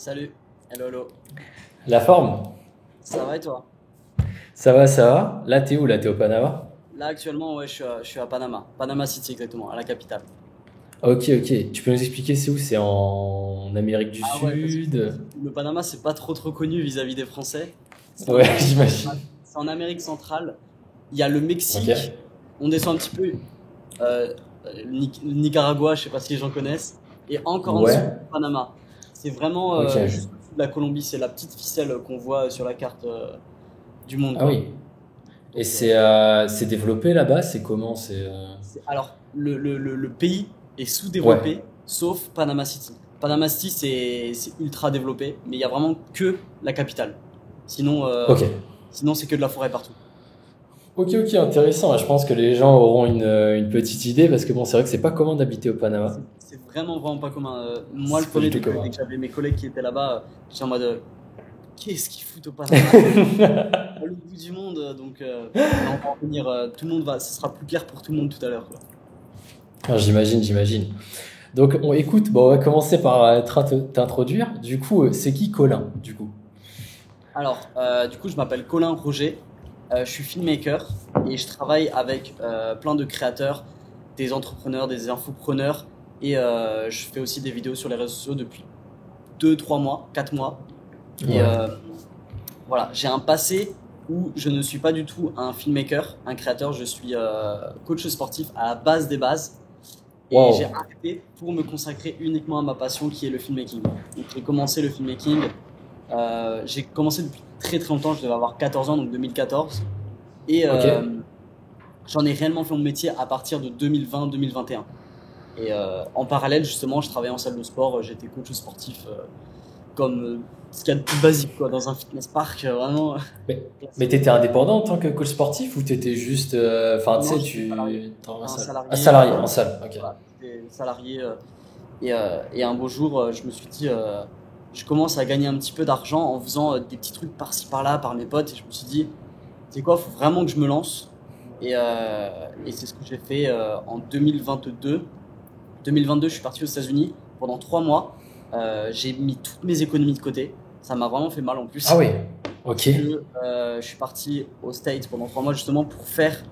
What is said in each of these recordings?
Salut, hello, hello. La forme? Ça va et toi? Ça va, ça va. Là, t'es où? Là, t'es au Panama? Là actuellement, ouais, je suis à Panama. Panama City exactement, à la capitale. Ok, ok. Tu peux nous expliquer c'est où? C'est en Amérique du Ah ouais, parce que Sud? le Panama, c'est pas trop connu vis-à-vis des Français. C'est en Ouais, Amérique j'imagine. centrale. C'est en Amérique centrale. Il y a le Ok. Mexique. On descend un petit peu. euh, Nicaragua, je sais pas si les gens connaissent. Et encore en dessous, Ouais. Panama. C'est vraiment Ok. juste au-dessus de la Colombie. C'est la petite ficelle qu'on voit sur la carte du monde, Ah quoi. oui. Et Donc, c'est développé là-bas? C'est comment? Alors, le pays est Ouais. sous-développé, sauf Panama City. Panama City, c'est ultra développé, mais il y a vraiment que la capitale. Sinon, Ok. sinon c'est que de la forêt partout. Ok, ok, intéressant. Je pense que les gens auront une petite idée parce que bon, c'est vrai que c'est pas commun d'habiter au Panama. C'est vraiment pas commun. Moi, le C'est pas premier, du tout dès commun. que j'avais mes collègues qui étaient là-bas, j'étais en mode qu'est-ce qu'ils foutent au Panama? C'est à l'autre bout du monde. Donc, mais on va en venir. Tout le monde va. Ce sera plus clair pour tout le monde tout à l'heure, quoi. Ah, j'imagine, j'imagine. Donc, on écoute, bon, on va commencer par t'introduire. Du coup, c'est qui Colin, du coup? Alors, du coup, je m'appelle Colin Roger. Je suis filmmaker et je travaille avec plein de créateurs, des entrepreneurs, des infopreneurs et je fais aussi des vidéos sur les réseaux sociaux depuis 2, 3 mois, 4 mois. Et Ouais. voilà, j'ai un passé où je ne suis pas du tout un filmmaker, un créateur, je suis coach sportif à la base des bases et j'ai Waouh. arrêté pour me consacrer uniquement à ma passion qui est le filmmaking. Donc j'ai commencé le filmmaking, j'ai commencé depuis très très longtemps, je devais avoir 14 ans, donc 2014. Et Ok. j'en ai réellement fait mon métier à partir de 2020-2021. Et en parallèle, justement, je travaillais en salle de sport, j'étais coach sportif comme ce qu'il y a de plus basique quoi, dans un fitness park, vraiment Mais classique. t'étais indépendant en tant que coach sportif ou t'étais juste, enfin, tu Non, sais, j'étais salarié. tu t'en vas en Un salle. Ah, salarié, salarié, en salle. Ok. voilà, j'étais salarié. Et un beau jour, je me suis dit, je commence à gagner un petit peu d'argent en faisant des petits trucs par-ci par-là par mes potes. Et je me suis dit, c'est quoi, faut vraiment que je me lance. Et c'est ce que j'ai fait en 2022. 2022, je suis parti aux États-Unis pendant 3 mois. J'ai mis toutes mes économies de côté. Ça m'a vraiment fait mal en Ah plus. oui. Parce Ok. que je suis parti aux States pendant 3 mois justement pour faire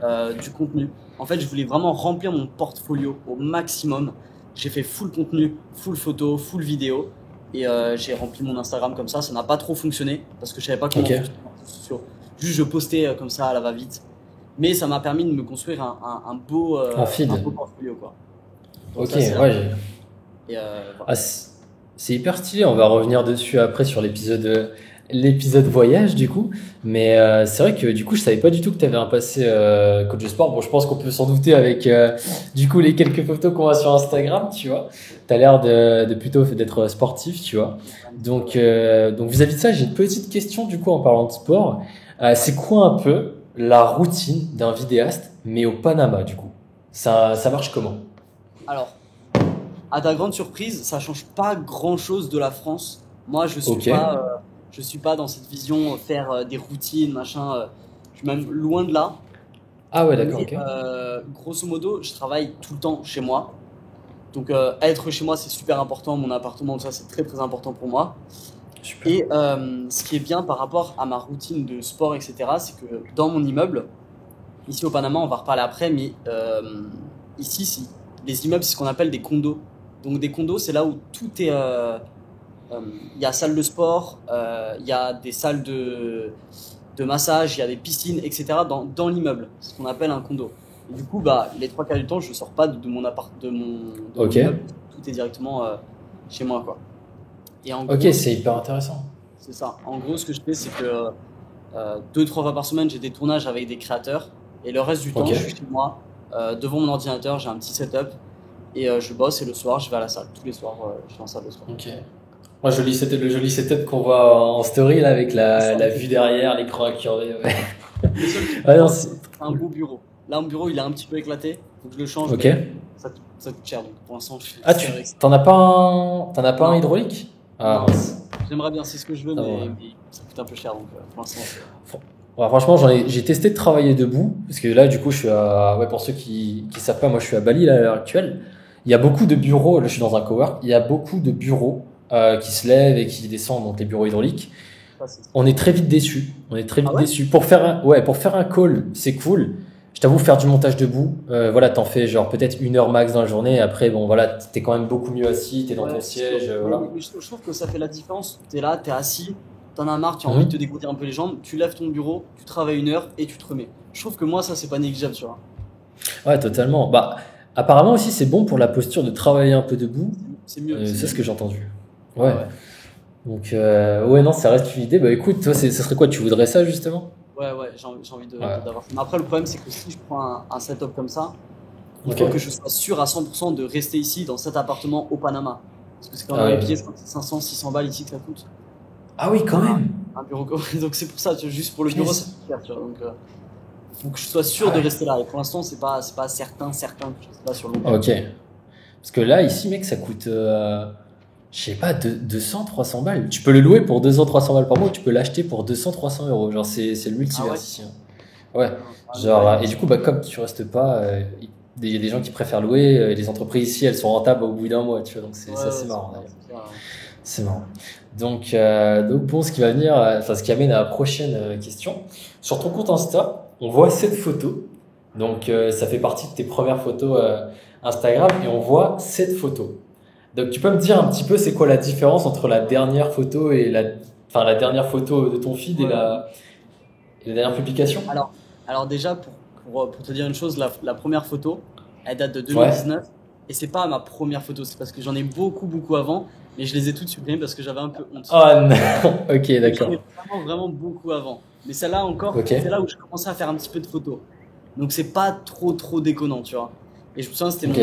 du contenu. En fait, je voulais vraiment remplir mon portfolio au maximum. J'ai fait full contenu, full photo, full vidéo. Et j'ai rempli mon Instagram comme ça. Ça n'a pas trop fonctionné parce que je savais pas comment Ok. fonctionner les réseaux sociaux. Juste, je postais comme ça à la va-vite. Mais ça m'a permis de me construire Un un feed. beau portfolio, quoi. Donc Ok. ça, c'est la Ouais. base. Et voilà. Ah, c'est hyper stylé. On va revenir dessus après sur l'épisode voyage du coup. Mais c'est vrai que du coup, je savais pas du tout que tu avais un passé coach de sport. Bon, je pense qu'on peut s'en douter avec du coup les quelques photos qu'on voit sur Instagram, tu vois. T'as l'air de plutôt d'être sportif, tu vois. Un petit peu, ouais. Donc vis-à-vis de ça, j'ai une petite question du coup en parlant de sport. Ouais. C'est quoi un peu la routine d'un vidéaste, mais au Panama du coup? Ça marche comment? Alors, à ta grande surprise, ça change pas grand-chose de la France. Moi, Ok. je suis pas dans cette vision faire des routines, machin. Je suis même loin de là. Ah ouais, d'accord, Mais ok. grosso modo, je travaille tout le temps chez moi. Donc, être chez moi, c'est super important. Mon appartement, tout ça, c'est très très important pour moi. Super. Et ce qui est bien par rapport à ma routine de sport, etc., c'est que dans mon immeuble, ici au Panama, on va reparler après, mais ici, les immeubles, c'est ce qu'on appelle des condos. Donc des condos, c'est là où tout est. Il y a salle de sport, il y a des salles de massage, il y a des piscines, etc. dans l'immeuble. C'est ce qu'on appelle un condo. Et du coup, bah, les trois quarts du temps, je ne sors pas de mon appart, de mon Ok. immeuble. Tout est directement chez moi, quoi. Et en Ok, gros, c'est hyper intéressant. c'est ça. En gros, ce que je fais, c'est que 2, 3 fois par semaine, j'ai des tournages avec des créateurs. Et le reste du Ok. temps, je suis chez moi, devant mon ordinateur, j'ai un petit setup. Et je bosse et le soir, je vais à la salle. Tous les soirs, je vais en salle de sport. Ok. Moi, le joli setup qu'on voit en story là avec C'est ça, la vue derrière, l'écran incurvé. Ouais. le seul truc qui Ouais, me non, manque, c'est c'est un cool. beau bureau. Là, mon bureau, il est un petit peu éclaté. Faut que je le change, Ok. mais ça coûte cher. Donc pour l'instant, je Ah, fais avec ça. t'en as pas un Non, hydraulique? Ah non. mince. J'aimerais bien, c'est ce que je veux, Ah, ouais. mais ça coûte un peu cher. Donc pour l'instant, c'est. Ouais, franchement, j'ai testé de travailler debout parce que là, du coup, ouais, pour ceux qui savent pas, moi, je suis à Bali là, à l'heure actuelle. Il y a beaucoup de bureaux. Là, je suis dans un cowork. Il y a beaucoup de bureaux qui se lève et qui descend, donc les bureaux hydrauliques. Ça, c'est On est très vite déçus. On est très vite Ah ouais? déçus. Pour faire un call, c'est cool. Je t'avoue, faire du montage debout, voilà, t'en fais genre peut-être 1 heure max dans la journée. Et après, bon, voilà, t'es quand même beaucoup mieux assis, t'es dans Ouais, ton c'est sûr. siège, Mais, voilà. mais je trouve que ça fait la différence. T'es là, t'es assis, t'en as marre, tu as envie de te Mhm. dégourdir un peu les jambes, tu lèves ton bureau, tu travailles 1 heure et tu te remets. Je trouve que moi, ça, c'est pas négligeable, tu vois. Ouais, totalement. Bah, apparemment aussi, c'est bon pour la posture de travailler un peu debout. C'est mieux, c'est C'est mieux. ce que j'ai entendu. Ouais, Ouais. ouais. Donc, ouais, non, ça reste une idée. Bah, écoute, toi, ce serait quoi? Tu voudrais ça, justement? Ouais, ouais, j'ai envie Ouais. d'avoir ça. Mais après, le problème, c'est que si je prends un setup comme ça, il Ok. faut que je sois sûr à 100% de rester ici, dans cet appartement au Panama. Parce que c'est quand Ah même un ouais. billet, 500, 600 balles ici que ça coûte. Ah oui, quand même. Un bureau. Donc c'est pour ça, tu vois, juste pour le bureau, Punaise. c'est cher, tu vois. Donc, faut que je sois Ah sûr de ouais. rester là. Et pour l'instant, c'est pas certain que je reste là sur le long terme. Ok. Parce que là, ici, mec, ça coûte, je sais pas, 200, 300 balles. Tu peux le louer pour 200, 300 balles par mois ou tu peux l'acheter pour 200, 300 euros. Genre, c'est le Ah ouais? multiverse ici, hein. Ouais. Ouais, Genre, non, et du coup, bah, comme tu restes pas, il y a des gens qui préfèrent louer. Les entreprises ici, elles sont rentables au bout d'un mois, tu vois. Donc, c'est assez ouais, marrant, d'ailleurs. c'est clair, ouais. C'est marrant. Donc bon, ce qui va venir, enfin, ce qui amène à la prochaine question. Sur ton compte Insta, on voit cette photo. Donc, ça fait partie de tes premières photos Instagram et on voit cette photo. Donc, tu peux me dire un petit peu c'est quoi la différence entre la dernière photo et enfin, la dernière photo de ton feed Ouais. et la dernière publication? Alors, alors déjà, pour te dire une chose, la première photo, elle date de Ouais. 2019. Et c'est pas ma première photo, c'est parce que j'en ai beaucoup avant. Mais je les ai toutes supprimées parce que j'avais un peu honte. Oh non. Ok, Donc j'en d'accord. ai vraiment beaucoup avant. Mais celle-là encore, Ok. c'est là où je commençais à faire un petit peu de photos. Donc c'est pas trop déconnant, tu vois. Et je me souviens, c'était Ok.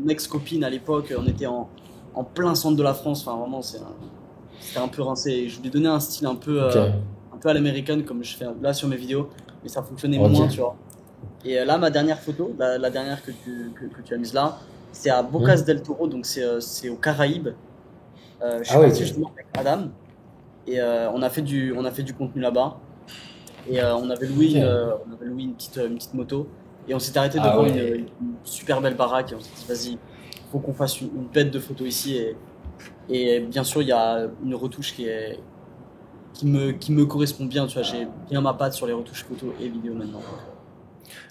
mon ex-copine à l'époque. On était en plein centre de la France. Enfin, vraiment, c'était un peu rincé. Et je lui ai donné un style Ok. un peu à l'américaine, comme je fais là sur mes vidéos. Mais ça fonctionnait Ok. moins, tu vois. Et là, ma dernière photo, la dernière que tu as mise là, c'est à Bocas Hmm. del Toro, donc c'est aux Caraïbes. Je suis Ah ouais, parti ok. justement avec Adam et on a fait du contenu là-bas. Et Ok. on avait loué une petite moto et on s'est arrêté Ah devant ouais. une super belle baraque et on s'est dit vas-y, faut qu'on fasse une bête de photos ici et bien sûr il y a une retouche qui me correspond bien, tu vois, j'ai bien ma patte sur les retouches photos et vidéos maintenant.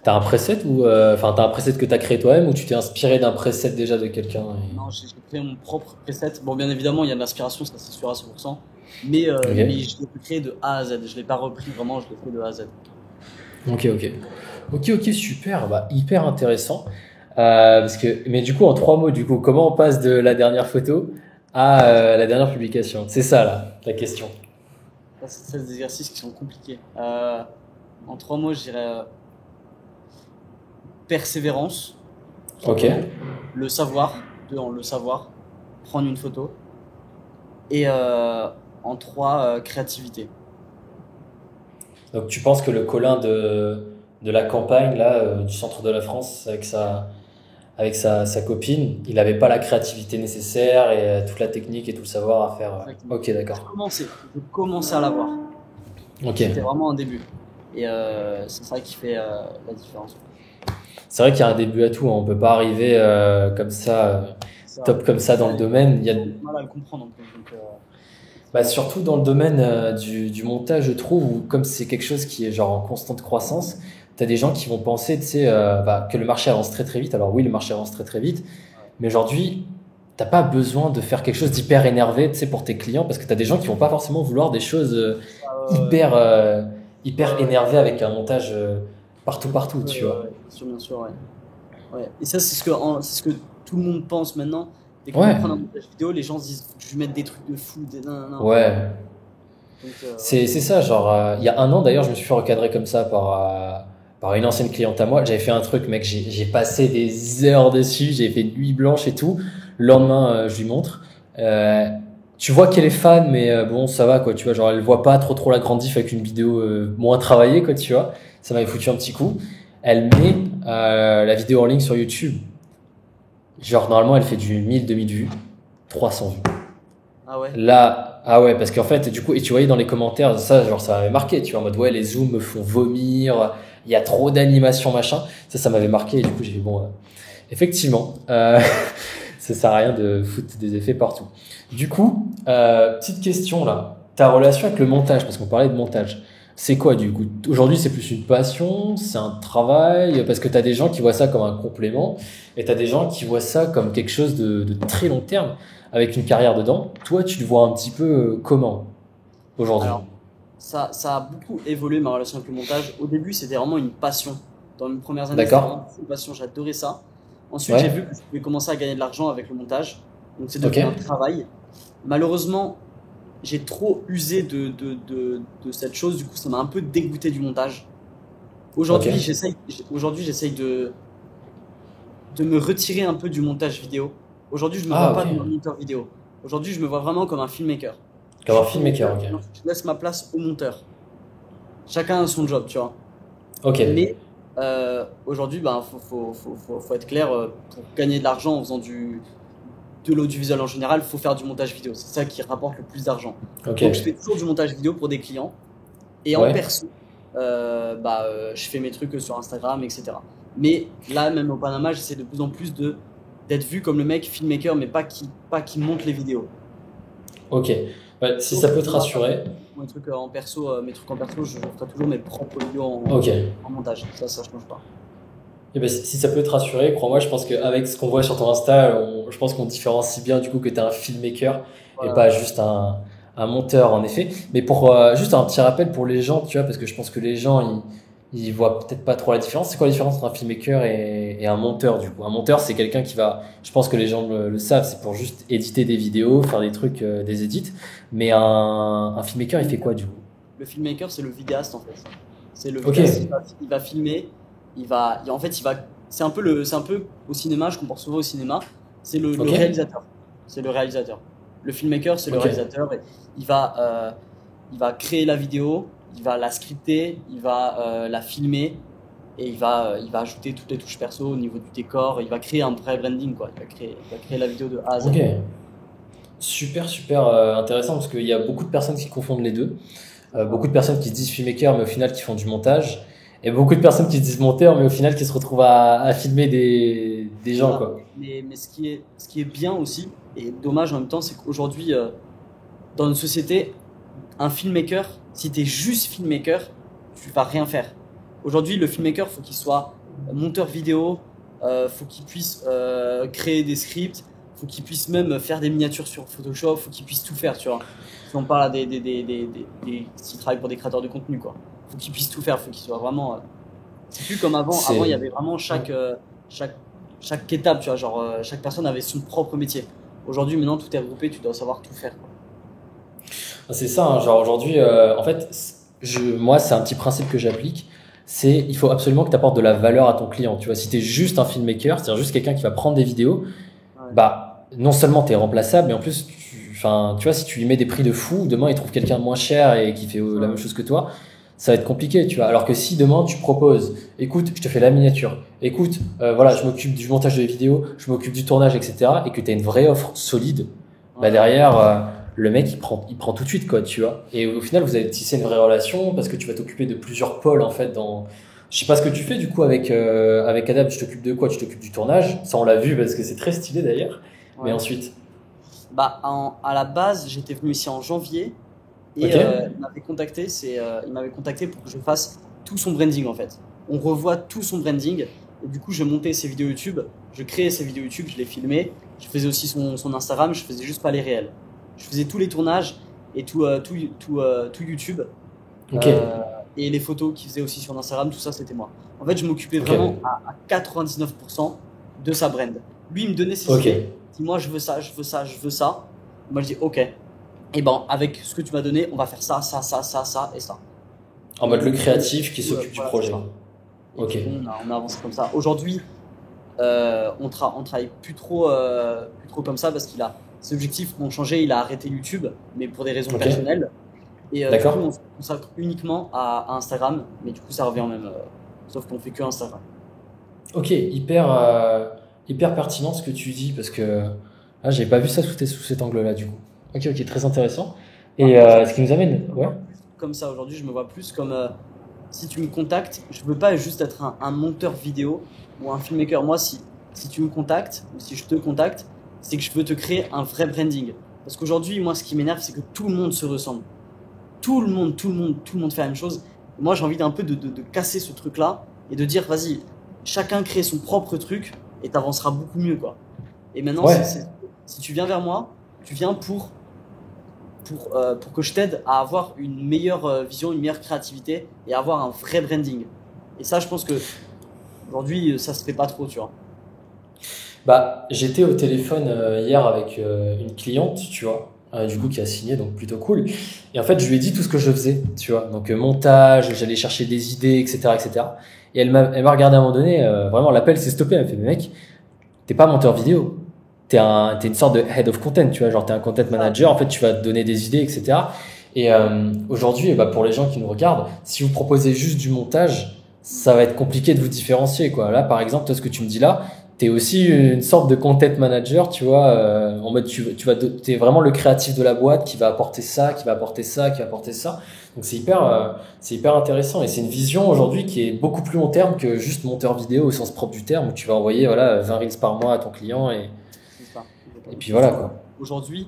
T'as un preset ou enfin t'as un preset que t'as créé toi-même ou tu t'es inspiré d'un preset déjà de quelqu'un Non, j'ai créé mon propre preset. Bon, bien évidemment, il y a de l'inspiration, ça c'est sûr à 100%. Mais Ok. je l'ai créé de A à Z. Je l'ai pas repris vraiment, je l'ai fait de A à Z. Ok, super, bah hyper intéressant. Parce que mais du coup en 3 mots du coup comment on passe de la dernière photo à la dernière publication? C'est ça là la question. Ça, c'est des exercices qui sont compliqués. En 3 mots, je dirais persévérance, Ok. le savoir, le savoir, prendre une photo. Et en 3, créativité. Donc tu penses que le Colin de la campagne là du centre de la France avec sa copine, il avait pas la créativité nécessaire et toute la technique et tout le savoir à faire. Exactement. Ok, d'accord. Je commençais à l'avoir. Ok. C'était vraiment un début. Et c'est ça qui fait la différence. C'est vrai qu'il y a un début à tout, hein. On peut pas arriver comme ça, Ça, top comme ça dans le domaine. Il y a, j'ai du mal à le comprendre en plus. Donc, bah, surtout dans le domaine du montage, je trouve, où comme c'est quelque chose qui est genre en constante croissance, t'as des gens qui vont penser, tu sais, bah, que le marché avance très très vite. Alors oui, le marché avance très très vite, mais aujourd'hui, t'as pas besoin de faire quelque chose d'hyper énervé, tu sais, pour tes clients, parce que t'as des gens qui vont pas forcément vouloir des choses hyper hyper ouais, énervées avec un montage partout, tu vois. bien sûr, ouais. Ouais. Et ça, c'est ce que tout le monde pense maintenant. Dès qu'on veut Ouais, prendre un montage vidéo, les gens se disent, faut que je lui mette des trucs de fou, des non, non, non. ouais. Donc, C'est ça, genre, il y a un an d'ailleurs, je me suis fait recadrer comme ça par une ancienne cliente à moi. J'avais fait un truc, mec, j'ai passé des heures dessus, j'ai fait une nuit blanche et tout. Le lendemain, je lui montre. Euh, Tu vois qu'elle est fan, mais bon, ça va, quoi, tu vois, genre, elle voit pas trop la grande diff avec une vidéo moins travaillée, quoi, tu vois. Ça m'avait foutu un petit coup. Elle met la vidéo en ligne sur YouTube. Genre, normalement, elle fait du 1000, 2000 vues, 300 vues. ah ouais. Là, ah ouais, parce qu'en fait, du coup, et tu voyais dans les commentaires, ça, genre, ça m'avait marqué, tu vois, en mode, ouais, les zooms me font vomir, il y a trop d'animation, machin. Ça m'avait marqué, et du coup, j'ai dit, bon, effectivement, Ça sert à rien de foutre des effets partout. Du coup, petite question là. Ta relation avec le montage, parce qu'on parlait de montage, c'est quoi du coup? Aujourd'hui, c'est plus une passion, c'est un travail, parce que tu as des gens qui voient ça comme un complément, et tu as des gens qui voient ça comme quelque chose de très long terme, avec une carrière dedans. Toi, tu le vois un petit peu comment aujourd'hui? Alors, ça a beaucoup évolué ma relation avec le montage. Au début, c'était vraiment une passion. Dans mes premières années, c'était D'accord? vraiment une passion, j'adorais ça. Ensuite, j'ai Ouais? vu que je pouvais commencer à gagner de l'argent avec le montage. Donc, c'est Ok? devenu un travail. Malheureusement, j'ai trop usé de cette chose. Du coup, ça m'a un peu dégoûté du montage. Ok? Aujourd'hui, j'essaye de me retirer un peu du montage vidéo. Aujourd'hui, je me Ah, vois ok. pas comme un monteur vidéo. Aujourd'hui, je me vois vraiment comme un filmmaker. Je Comme un suis filmmaker, filmmaker, ok. et ensuite, je laisse ma place au monteur. Chacun a son job, tu vois. Ok. Mais aujourd'hui, ben, faut être clair, pour gagner de l'argent en faisant de l'audiovisuel en général, il faut faire du montage vidéo. C'est ça qui rapporte le plus d'argent. Ok. Donc, je fais toujours du montage vidéo pour des clients. Et en Ouais? perso, je fais mes trucs sur Instagram, etc. Mais là, même au Panama, j'essaie de plus en plus d'être vu comme le mec filmmaker, mais pas qui monte les vidéos. Ok. Ouais, si Donc, ça peut te on va faire rassurer. mes trucs en perso, je ferai toujours mes propres vidéos Ok. en montage. Ça change pas. Eh ben, si ça peut te rassurer, crois-moi, je pense qu'avec ce qu'on voit sur ton Insta, je pense qu'on différencie bien du coup que tu es un filmmaker et Voilà. pas juste un monteur en effet. Mais pour juste un petit rappel pour les gens, tu vois, parce que je pense que les gens ils voient peut-être pas trop la différence. C'est quoi la différence entre un filmmaker et un monteur du coup? Un monteur, c'est quelqu'un qui va, je pense que les gens le savent, c'est pour juste éditer des vidéos, faire des trucs, des edits. Mais un filmmaker, il fait quoi du coup? Le filmmaker, c'est le vidéaste en fait. C'est le Ok, vidéaste, il va filmer, en fait, c'est un peu au cinéma, je compare souvent au cinéma, c'est le ok, réalisateur. C'est le réalisateur. Le filmmaker, c'est le ok, réalisateur et il va, euh, il va créer la vidéo, il va la scripter, il va la filmer et il va ajouter toutes les touches perso au niveau du décor, il va créer un vrai branding quoi. Il va créer la vidéo de A à Z. ok. Super, super intéressant parce qu'il y a beaucoup de personnes qui confondent les deux. Voilà. Beaucoup de personnes qui se disent filmmaker mais au final qui font du montage. Et beaucoup de personnes qui se disent monteur mais au final qui se retrouvent à filmer des gens, Voilà. quoi. Mais ce qui est bien aussi, et dommage en même temps, c'est qu'aujourd'hui, dans une société, un filmmaker, si tu es juste filmmaker, tu vas rien faire. Aujourd'hui, le filmmaker, faut qu'il soit monteur vidéo, faut qu'il puisse créer des scripts, faut qu'il puisse même faire des miniatures sur Photoshop, faut qu'il puisse tout faire, tu vois. Si on parle à s'il travaille pour des créateurs de contenu, quoi. Faut qu'il puisse tout faire, faut qu'il soit vraiment. C'est plus comme avant. Avant, il y C'est avait vraiment chaque, chaque étape, tu vois. Genre, chaque personne avait son propre métier. Aujourd'hui, maintenant, tout est regroupé, tu dois savoir tout faire, quoi. c'est ça, hein, genre aujourd'hui, en fait, moi, c'est un petit principe que j'applique. C'est il faut absolument que tu apportes de la valeur à ton client. Tu vois, si tu es juste un filmmaker, c'est-à-dire juste quelqu'un qui va prendre des vidéos, Ouais. bah non seulement tu es remplaçable, mais en plus, enfin, tu vois, si tu lui mets des prix de fou, demain il trouve quelqu'un de moins cher et qui fait la même Ouais. chose que toi, ça va être compliqué, tu vois. Alors que si demain tu proposes, écoute, je te fais la miniature, écoute, voilà, je m'occupe du montage de vidéos, je m'occupe du tournage, etc., et que tu as une vraie offre solide, bah Ouais. derrière, le mec il prend tout de suite, quoi, tu vois. Et au final, vous avez tissé une vraie relation parce que tu vas t'occuper de plusieurs pôles en fait dans. Je sais pas ce que tu fais du coup avec Adab, tu t'occupes de quoi? Tu t'occupes du tournage, ça on l'a vu parce que c'est très stylé d'ailleurs. Mais Ouais. ensuite, À la base, j'étais venu ici en janvier et ok, il m'avait contacté pour que je fasse tout son branding en fait. On revoit tout son branding et du coup, je montais ses vidéos YouTube, je créais ses vidéos YouTube, je les filmais, je faisais aussi son Instagram, je faisais juste pas les réels. Je faisais tous les tournages et tout YouTube ok, euh, et les photos qu'il faisait aussi sur Instagram, tout ça, c'était moi. En fait, je m'occupais ok, vraiment à 99% de sa brand. Lui, il me donnait ses ok. idées. Si moi, je veux ça, je veux ça, je veux ça. Moi, je dis OK. Et ben, avec ce que tu m'as donné, on va faire ça, ça, ça, ça, ça et ça. En Et mode le du coup, créatif qui s'occupe du voilà, c'est projet. ça. Et du Ok, coup, on a avancé comme ça. Aujourd'hui, on travaille plus trop comme ça parce qu'il a ses objectifs ont changé. Il a arrêté YouTube, mais pour des raisons ok, personnelles. Et du coup, d'accord. on se consacre uniquement à Instagram, mais du coup, ça revient au même. Sauf qu'on fait que Instagram. Ok, hyper pertinent ce que tu dis parce que j'ai pas vu ça sous cet angle-là du coup. Ok, ok, très intéressant. Enfin, Et ce qui aujourd'hui, nous amène, je me ouais, vois plus comme ça. Aujourd'hui, je me vois plus comme si tu me contactes, je veux pas juste être un monteur vidéo ou un filmmaker. Moi, si tu me contactes ou si je te contacte, c'est que je veux te créer un vrai branding. Parce qu'aujourd'hui, moi, ce qui m'énerve, c'est que tout le monde se ressemble. Tout le monde fait la même chose. Moi, j'ai envie d'un peu de casser ce truc-là et de dire, vas-y, chacun crée son propre truc et t'avanceras beaucoup mieux, quoi. Et maintenant, Ouais. si tu viens vers moi, tu viens pour que je t'aide à avoir une meilleure vision, une meilleure créativité et avoir un vrai branding. Et ça, je pense que aujourd'hui, ça se fait pas trop, tu vois. Bah, j'étais au téléphone hier avec une cliente, tu vois, du coup qui a signé, donc plutôt cool. Et en fait, je lui ai dit tout ce que je faisais, tu vois. Donc montage, j'allais chercher des idées, etc., etc. Et elle m'a regardé à un moment donné, vraiment l'appel s'est stoppé. Elle m'a fait, mais mec, t'es pas monteur vidéo, t'es une sorte de head of content, tu vois, genre t'es un content Ah, manager. En fait, tu vas te donner des idées, etc. Et aujourd'hui, bah, pour les gens qui nous regardent, si vous proposez juste du montage, ça va être compliqué de vous différencier, quoi. Là, par exemple, toi, ce que tu me dis là, t'es aussi une sorte de content manager, tu vois, en mode t'es vraiment le créatif de la boîte qui va apporter ça, qui va apporter ça, qui va apporter ça. Donc c'est hyper intéressant et c'est une vision aujourd'hui qui est beaucoup plus long terme que juste monteur vidéo au sens propre du terme où tu vas envoyer voilà 20 reels par mois à ton client c'est ça. et puis Et voilà surtout, quoi. aujourd'hui,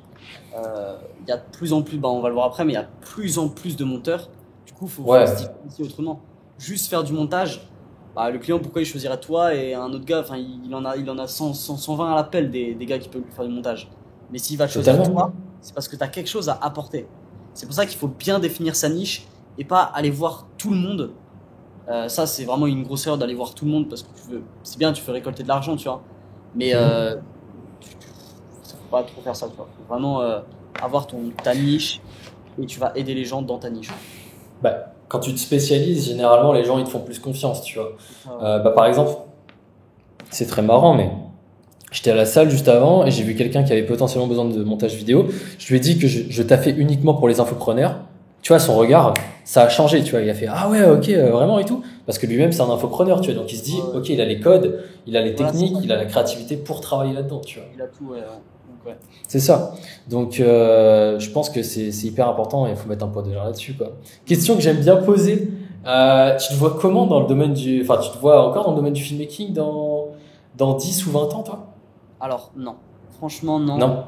il y a de plus en plus, bah, on va le voir après, mais il y a de plus en plus de monteurs. Du coup, faut se Ouais, différencier autrement. Juste faire du montage, bah, le client, pourquoi il choisirait toi et un autre gars, enfin, il en a 120 à l'appel des gars qui peuvent lui faire du montage. Mais s'il va te choisir totalement. toi, c'est parce que tu as quelque chose à apporter. C'est pour ça qu'il faut bien définir sa niche et pas aller voir tout le monde. Ça, c'est vraiment une grosse erreur d'aller voir tout le monde parce que c'est bien, tu veux récolter de l'argent, tu vois. Mais Mhm. faut pas trop faire ça, tu vois. Faut vraiment avoir ta niche et tu vas aider les gens dans ta niche. Bah, quand tu te spécialises, généralement les gens ils te font plus confiance, tu vois. C'est ça, ouais. Bah, par exemple, c'est très marrant, mais j'étais à la salle juste avant et j'ai vu quelqu'un qui avait potentiellement besoin de montage vidéo. Je lui ai dit que je taffais uniquement pour les infopreneurs. Tu vois, son regard, ça a changé, tu vois. Il a fait, ah ouais, ok, vraiment et tout. Parce que lui-même, c'est un infopreneur, tu vois. Donc il se dit, Ouais, ouais. ok, il a les codes, il a les Voilà, c'est techniques, ça. il a la créativité pour travailler là-dedans, tu vois. Il a tout, ouais, ouais. Donc, ouais. C'est ça. Donc je pense que c'est hyper important et il faut mettre un point d'honneur là-dessus, quoi. Mm. Question que j'aime bien poser. Tu te vois comment dans le domaine enfin, tu te vois encore dans le domaine du filmmaking dans 10 ou 20 ans, toi? Alors, non. Franchement, non. Non?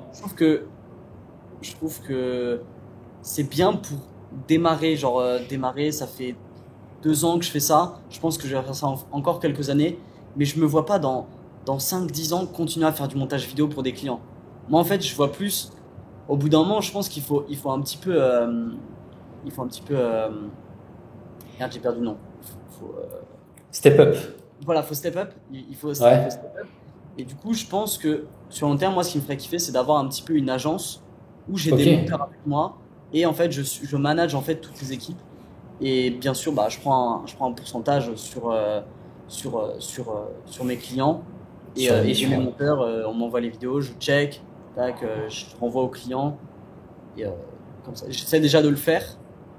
Je trouve que c'est bien pour démarrer. Genre, démarrer, ça fait 2 ans que je fais ça. Je pense que je vais faire ça encore quelques années. Mais je me vois pas dans 5-10 ans continuer à faire du montage vidéo pour des clients. Moi, en fait, je vois plus. Au bout d'un moment, je pense qu'il faut un petit peu. Il faut un petit peu. Merde, j'ai perdu le nom. Step up. Voilà, faut step up. Il faut Ouais. step up. Et du coup, je pense que sur le long terme, moi, ce qui me ferait kiffer, c'est d'avoir un petit peu une agence où j'ai des Ok. monteurs avec moi. Et en fait, je manage en fait toutes les équipes. Et bien sûr, bah, je prends un pourcentage sur mes clients. Et, Sur la et j'ai mes mission. monteurs, on m'envoie les vidéos, je check, tac, je renvoie au client. Et comme ça, j'essaie déjà de le faire.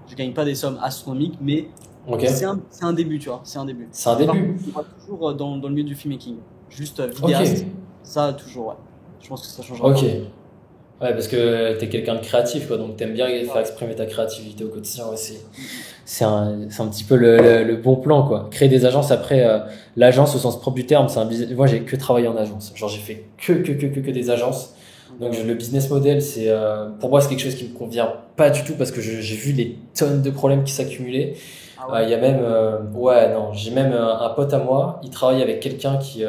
Je gagne pas des sommes astronomiques, mais Ok. c'est un début, tu vois. C'est un début. C'est un Mais par contre, début. je vois toujours dans le milieu du filmmaking. Juste Ok. vidéaste, ça toujours, ouais. Je pense que ça changera Ok. pas. Ouais, parce que t'es quelqu'un de créatif, quoi. Donc t'aimes bien faire exprimer ta créativité au quotidien. Ouais, c'est un petit peu le bon plan, quoi. Créer des agences après, l'agence au sens propre du terme, c'est un business. Moi, j'ai que travaillé en agence. Genre, j'ai fait que des agences. Donc, Donc le business model, pour moi c'est quelque chose qui me convient pas du tout parce que j'ai vu les tonnes de problèmes qui s'accumulaient. ah ouais? Il y a même ouais non, j'ai même un pote à moi, il travaille avec quelqu'un qui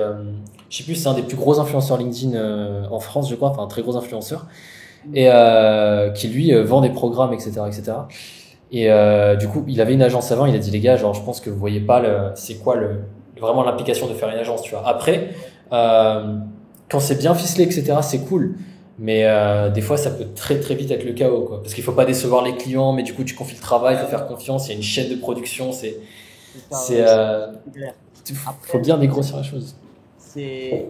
je sais plus, c'est un des plus gros influenceurs LinkedIn en France, je crois, enfin un très gros influenceur et qui lui vend des programmes etc etc. Et du coup, il avait une agence avant, il a dit les gars, genre je pense que vous voyez pas c'est quoi vraiment l'implication de faire une agence, tu vois. Après quand c'est bien ficelé etc, c'est cool. Mais des fois, ça peut très très vite être le chaos, quoi. Parce qu'il faut pas décevoir les clients, mais du coup, tu confies le travail, il faut faire confiance. Il y a une chaîne de production, C'est ça, c'est, ouais, euh, c'est clair. faut Après, bien dégrossir la chose. c'est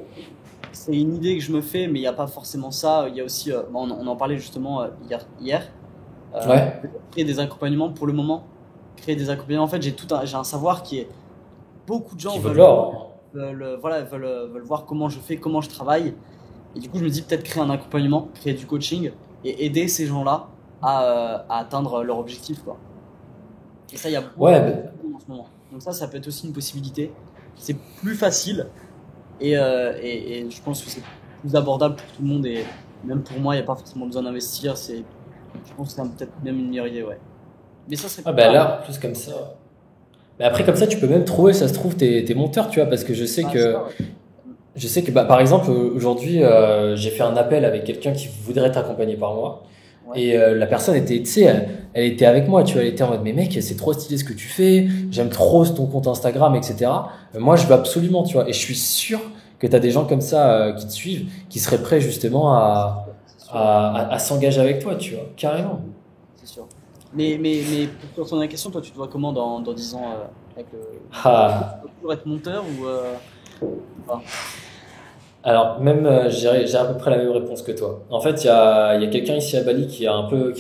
c'est une idée que je me fais, mais il n'y a pas forcément ça. Il y a aussi, on en parlait justement hier. Ouais, Créer des accompagnements pour le moment. Créer des accompagnements. En fait, j'ai un savoir qui est. Beaucoup de gens qui vaut de veulent, l'or. voilà, veulent voir comment je fais, comment je travaille. Et du coup, je me dis peut-être créer un accompagnement, créer du coaching et aider ces gens-là à atteindre leur objectif, quoi. Et ça, il y a Ouais, beaucoup de monde en ce moment. Donc ça peut être aussi une possibilité. C'est plus facile et je pense que c'est plus abordable pour tout le monde et même pour moi, il n'y a pas forcément besoin d'investir. Je pense que c'est peut-être même une meilleure idée, ouais. Mais ça serait Ah plus bah tard. là, plus comme ça. Mais après, comme ça, tu peux même trouver, ça se trouve, tes monteurs, tu vois, parce que Ah, c'est ça, ouais. je sais que, bah, par exemple, aujourd'hui, j'ai fait un appel avec quelqu'un qui voudrait être accompagné par moi. Ouais. Et la personne était, tu sais, elle était avec moi, tu vois, elle était en mode, mais mec, c'est trop stylé ce que tu fais, j'aime trop ton compte Instagram, etc. Moi, je veux absolument, tu vois, et je suis sûr que tu as des gens comme ça qui te suivent, qui seraient prêts justement C'est sûr, ouais. à s'engager avec toi, tu vois, carrément. C'est sûr. Mais pour retourner à la question, toi, tu te vois comment dans 10 ans avec le... Est-ce que tu Ah. vas toujours être monteur ou pas? Alors, même, j'ai à peu près la même réponse que toi. En fait, il y a quelqu'un ici à Bali qui a un peu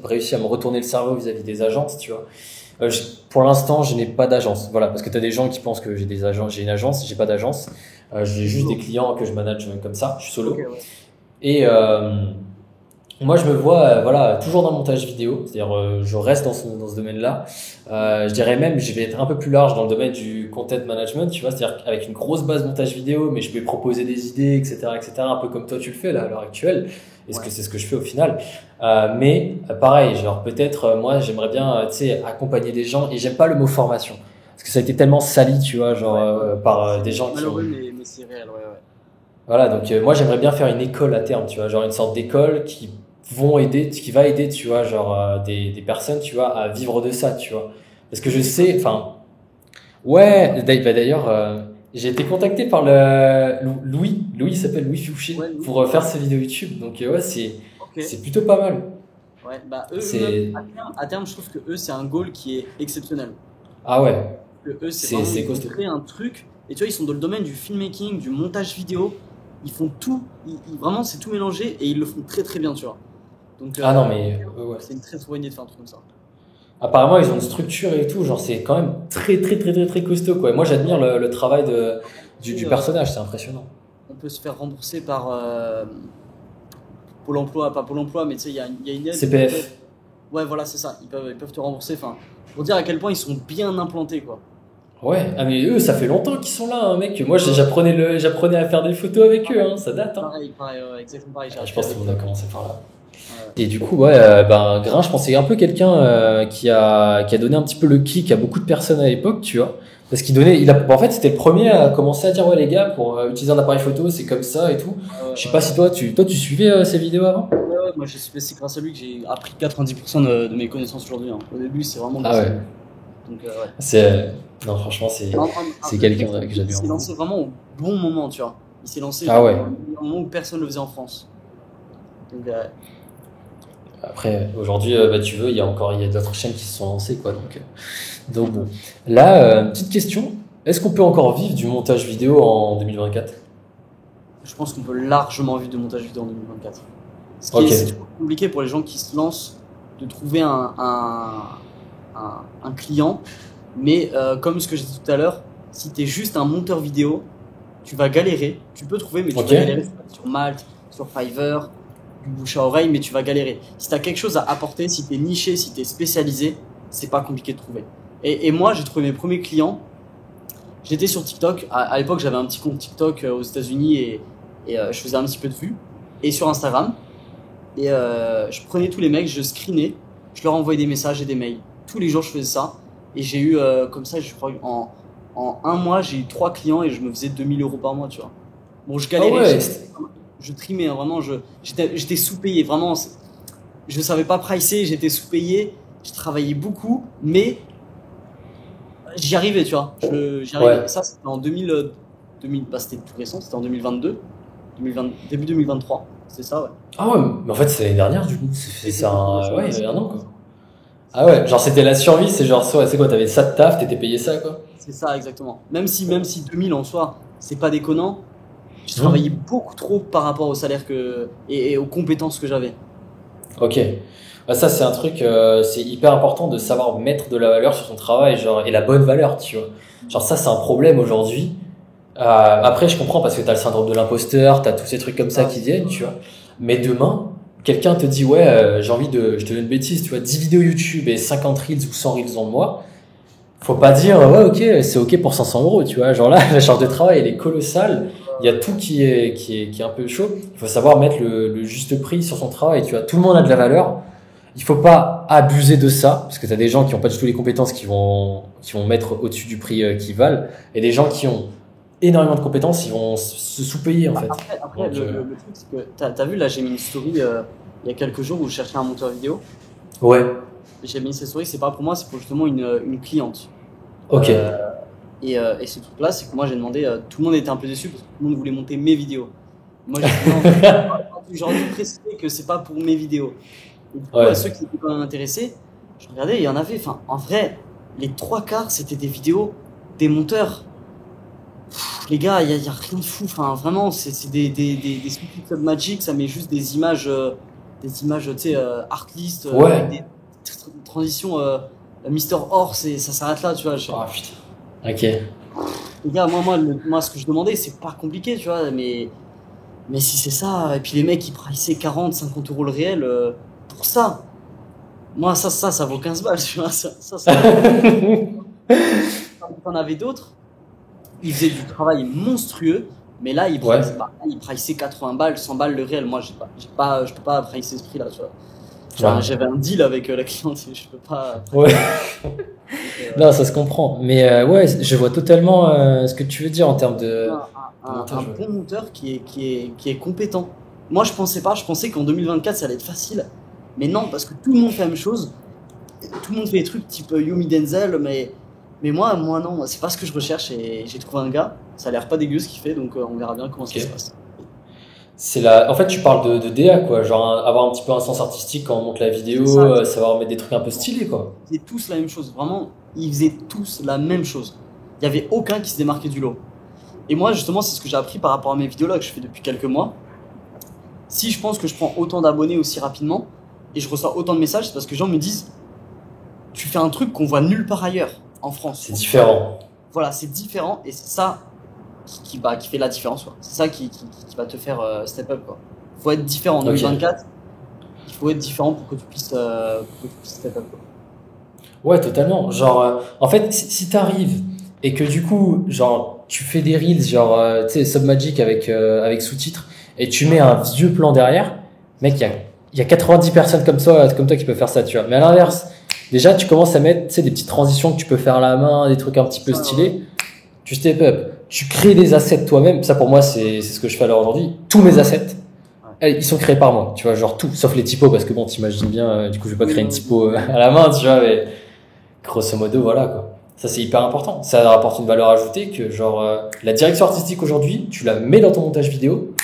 réussi à me retourner le cerveau vis-à-vis des agences, tu vois. Pour l'instant, je n'ai pas d'agence. Voilà, parce que tu as des gens qui pensent que j'ai des agents, j'ai une agence, j'ai pas d'agence. J'ai juste des Solo. clients que je manage comme ça, je suis Ok, solo. ouais. Et moi, je me vois voilà, toujours dans le montage vidéo, c'est-à-dire je reste dans ce domaine-là. Je dirais même, je vais être un peu plus large dans le domaine du content management, tu vois, c'est-à-dire avec une grosse base montage vidéo, mais je vais proposer des idées, etc., etc., un peu comme toi tu le fais là à l'heure actuelle, et ce Ouais. que c'est ce que je fais au final. Mais pareil, genre peut-être moi j'aimerais bien, tu sais, accompagner des gens, et j'aime pas le mot formation, parce que ça a été tellement sali, tu vois, genre Ouais. par des C'est gens qui ont malheureux, mais c'est réel, ouais, ouais. voilà, donc moi j'aimerais bien faire une école à terme, tu vois, genre une sorte d'école qui va aider, tu vois, genre des personnes, tu vois, à vivre de ça, tu vois. Parce que je Une école sais, de... enfin, ouais, bah, d'ailleurs, j'ai été contacté par Louis il s'appelle Louis Fouché, Ouais, oui. pour faire ses vidéos YouTube, donc ouais, Ok. c'est plutôt pas mal. Ouais, bah eux-mêmes, C'est, à terme, je trouve que eux, c'est un goal qui est exceptionnel. ah ouais, Que eux, c'est vraiment, c'est ils ont costaud. créé un truc, et tu vois, ils sont dans le domaine du filmmaking, du montage vidéo, ils font tout, vraiment, c'est tout mélangé, et ils le font très très bien, tu vois. Donc, Ah non, mais ouais. c'est une très très bonne idée de faire un truc comme ça. Apparemment, ils ont une structure et tout, genre c'est quand même très costaud, quoi. Moi, j'admire le travail Tu sais, du personnage, c'est impressionnant. on peut se faire rembourser par Pôle emploi, pas Pôle emploi, mais tu sais, il y a une aide. CPF. Ouais, voilà, c'est ça, ils peuvent te rembourser, enfin, pour dire à quel point ils sont bien implantés, quoi. Ouais, ah mais eux, ça fait longtemps qu'ils sont là, hein, mec. Moi, Ouais, j'apprenais à faire des photos avec eux, hein, ça date, hein. pareil, pareil, ouais, exactement pareil, j'ai Je appris pense que avec tout le eux. monde a commencé par là. Ouais. Et du coup, ouais, ben, Grin, je pensais un peu quelqu'un qui a donné un petit peu le kick à beaucoup de personnes à l'époque, tu vois. Parce qu'il donnait, en fait, c'était le premier à commencer à dire, ouais, les gars, pour utiliser un appareil photo, c'est comme ça et tout. Ouais, ouais, Je sais pas ouais. si toi, tu suivais ces vidéos avant? Ouais, ouais, moi, c'est grâce à lui que j'ai appris 90% de mes connaissances aujourd'hui, hein. Au début, c'est vraiment Ah grâce à lui. ouais. Donc, ouais. Non, franchement, c'est Le mec, quelqu'un que il j'admire s'est beaucoup. lancé vraiment au bon moment, tu vois. Il s'est lancé Ah genre ouais. au moment où personne ne le faisait en France. Donc, Après, aujourd'hui, bah, tu veux, il y a d'autres chaînes qui se sont lancées, quoi. Donc bon. Là, petite question. Est-ce qu'on peut encore vivre du montage vidéo en 2024? je pense qu'on peut largement vivre de montage vidéo en 2024. Ok. C'est toujours compliqué pour les gens qui se lancent de trouver un client. Mais comme ce que j'ai dit tout à l'heure, si tu es juste un monteur vidéo, tu vas galérer. Tu peux trouver, mais tu Ok. vas galérer sur Malte, sur Fiverr, du bouche à oreille, mais tu vas galérer. Si tu as quelque chose à apporter, si tu es niché, si tu es spécialisé, c'est pas compliqué de trouver. Et moi, j'ai trouvé mes premiers clients. J'étais sur TikTok. À l'époque, j'avais un petit compte TikTok aux États-Unis et je faisais un petit peu de vues. Et sur Instagram. Et je prenais tous les mecs, je screenais, je leur envoyais des messages et des mails. Tous les jours, je faisais ça. Et j'ai eu, comme ça, je crois, en un mois, j'ai eu 3 clients et je me faisais 2000 € par mois, tu vois. Bon, je Ah galérais, ouais. je trimais, hein, vraiment, j'étais sous-payé, vraiment. Je savais pas pricer, j'étais sous-payé, je travaillais beaucoup, mais j'y arrivais, tu vois. J'y arrivais. Ouais. Et ça, c'était en 2000, bah, c'était tout récent, c'était en 2022, 2020, début 2023, c'est ça, ouais. Ah ouais, mais en fait, c'est l'année dernière, du coup. C'est ça, Exactement, ouais, ouais, il y c'est a un an, quoi. Ah ouais, genre c'était la survie, c'est genre, c'est quoi, t'avais ça de taf, t'étais payé ça, quoi. c'est ça, exactement. Même si 2000 en soi, c'est pas déconnant, je Hmm. travaillais beaucoup trop par rapport au salaire et aux compétences que j'avais. Ok. Bah, ça, c'est un truc, c'est hyper important de savoir mettre de la valeur sur son travail, genre, et la bonne valeur, tu vois. Genre, ça, c'est un problème aujourd'hui. Après, je comprends parce que t'as le syndrome de l'imposteur, t'as tous ces trucs comme ça Ah, qui viennent, tu vois. Mais demain, quelqu'un te dit, ouais, je te donne une bêtise, tu vois, 10 vidéos YouTube et 50 Reels ou 100 Reels dans le mois. Faut pas dire, ouais, ok, c'est ok pour 500 euros, tu vois. Genre là, la charge de travail, elle est colossale. il y a tout qui est un peu chaud. Il faut savoir mettre le juste prix sur son travail. Tu vois, tout le monde a de la valeur. Il faut pas abuser de ça, parce que tu as des gens qui ont pas du tout les compétences qui vont mettre au-dessus du prix qu'ils valent, et des gens qui ont énormément de compétences, ils vont se sous-payer en fait. Après Donc, le truc, c'est que t'as vu, là, j'ai mis une story il y a quelques jours où je cherchais un monteur vidéo. ouais, J'ai mis cette story, c'est pas pour moi, c'est pour justement une cliente. ok. Et ce truc-là, c'est que moi j'ai demandé, tout le monde était un peu déçu parce que tout le monde voulait monter mes vidéos. Moi j'ai dit j'aurais dû préciser que c'est pas pour mes vidéos. Et du coup, Ouais. ceux qui étaient quand même intéressés, je regardais, il y en avait, enfin en vrai, les trois quarts c'était des vidéos des monteurs. Les gars, il y a rien de fou, enfin vraiment, c'est des Stupid Club Magic, ça met juste des images, tu sais, artlist, Ouais. avec des transitions Mister Horse et ça s'arrête là, tu vois. Ah putain. Ok. Les gars, moi, ce que je demandais, c'est pas compliqué, tu vois, mais si c'est ça, et puis les mecs, ils priceaient 40, 50 euros le réel pour ça. Moi, ça vaut 15 balles, tu vois, T'en avais d'autres, ils faisaient du travail monstrueux, mais là, Ouais. ils priceaient 80 balles, 100 balles le réel. Moi, je peux pas pricer ce prix-là, tu vois. Ouais. J'avais un deal avec la cliente, je peux pas. Ouais. Donc, Non, ça se comprend. Mais ouais, je vois totalement ce que tu veux dire en termes de montage. Ouais. bon monteur qui est compétent. Moi, je pensais qu'en 2024, ça allait être facile. Mais non, parce que tout le monde fait la même chose. Tout le monde fait des trucs type Yomi Denzel, mais moi non, c'est pas ce que je recherche et j'ai trouvé un gars. Ça a l'air pas dégueu ce qu'il fait, donc on verra bien comment Ok. ça se passe. En fait, tu parles de DA, quoi. Genre, avoir un petit peu un sens artistique quand on monte la vidéo, C'est ça. savoir mettre des trucs un peu stylés, quoi. Ils faisaient tous la même chose, vraiment, ils faisaient tous la même chose. Il y avait aucun qui se démarquait du lot. Et moi, justement, c'est ce que j'ai appris par rapport à mes vidéos là que je fais depuis quelques mois. Si je pense que je prends autant d'abonnés aussi rapidement et je reçois autant de messages, c'est parce que les gens me disent tu fais un truc qu'on voit nulle part ailleurs en France. C'est différent. Voilà, c'est différent et c'est ça qui fait la différence, quoi. C'est ça qui va te faire step up, quoi. Faut être différent en Ok. 2024. Il faut être différent pour que tu puisses step up, quoi. Ouais, totalement. Genre, en fait, si t'arrives et que du coup, genre, tu fais des reels, genre, tu sais, Submagic avec sous-titres, et tu mets un vieux plan derrière, mec, il y a 90 personnes comme toi qui peuvent faire ça, tu vois. Mais à l'inverse, déjà, tu commences à mettre, tu sais, des petites transitions que tu peux faire à la main, des trucs un petit peu stylés. Tu step up. Tu crées des assets toi-même. Ça, pour moi, c'est ce que je fais à l'heure aujourd'hui. Tous mes assets, ils sont créés par moi. Tu vois, genre tout, sauf les typos, parce que bon, t'imagines bien, du coup, je vais pas créer une typo à la main, tu vois, mais grosso modo, voilà, quoi. Ça, c'est hyper important. Ça rapporte une valeur ajoutée que, genre, la direction artistique aujourd'hui, tu la mets dans ton montage vidéo,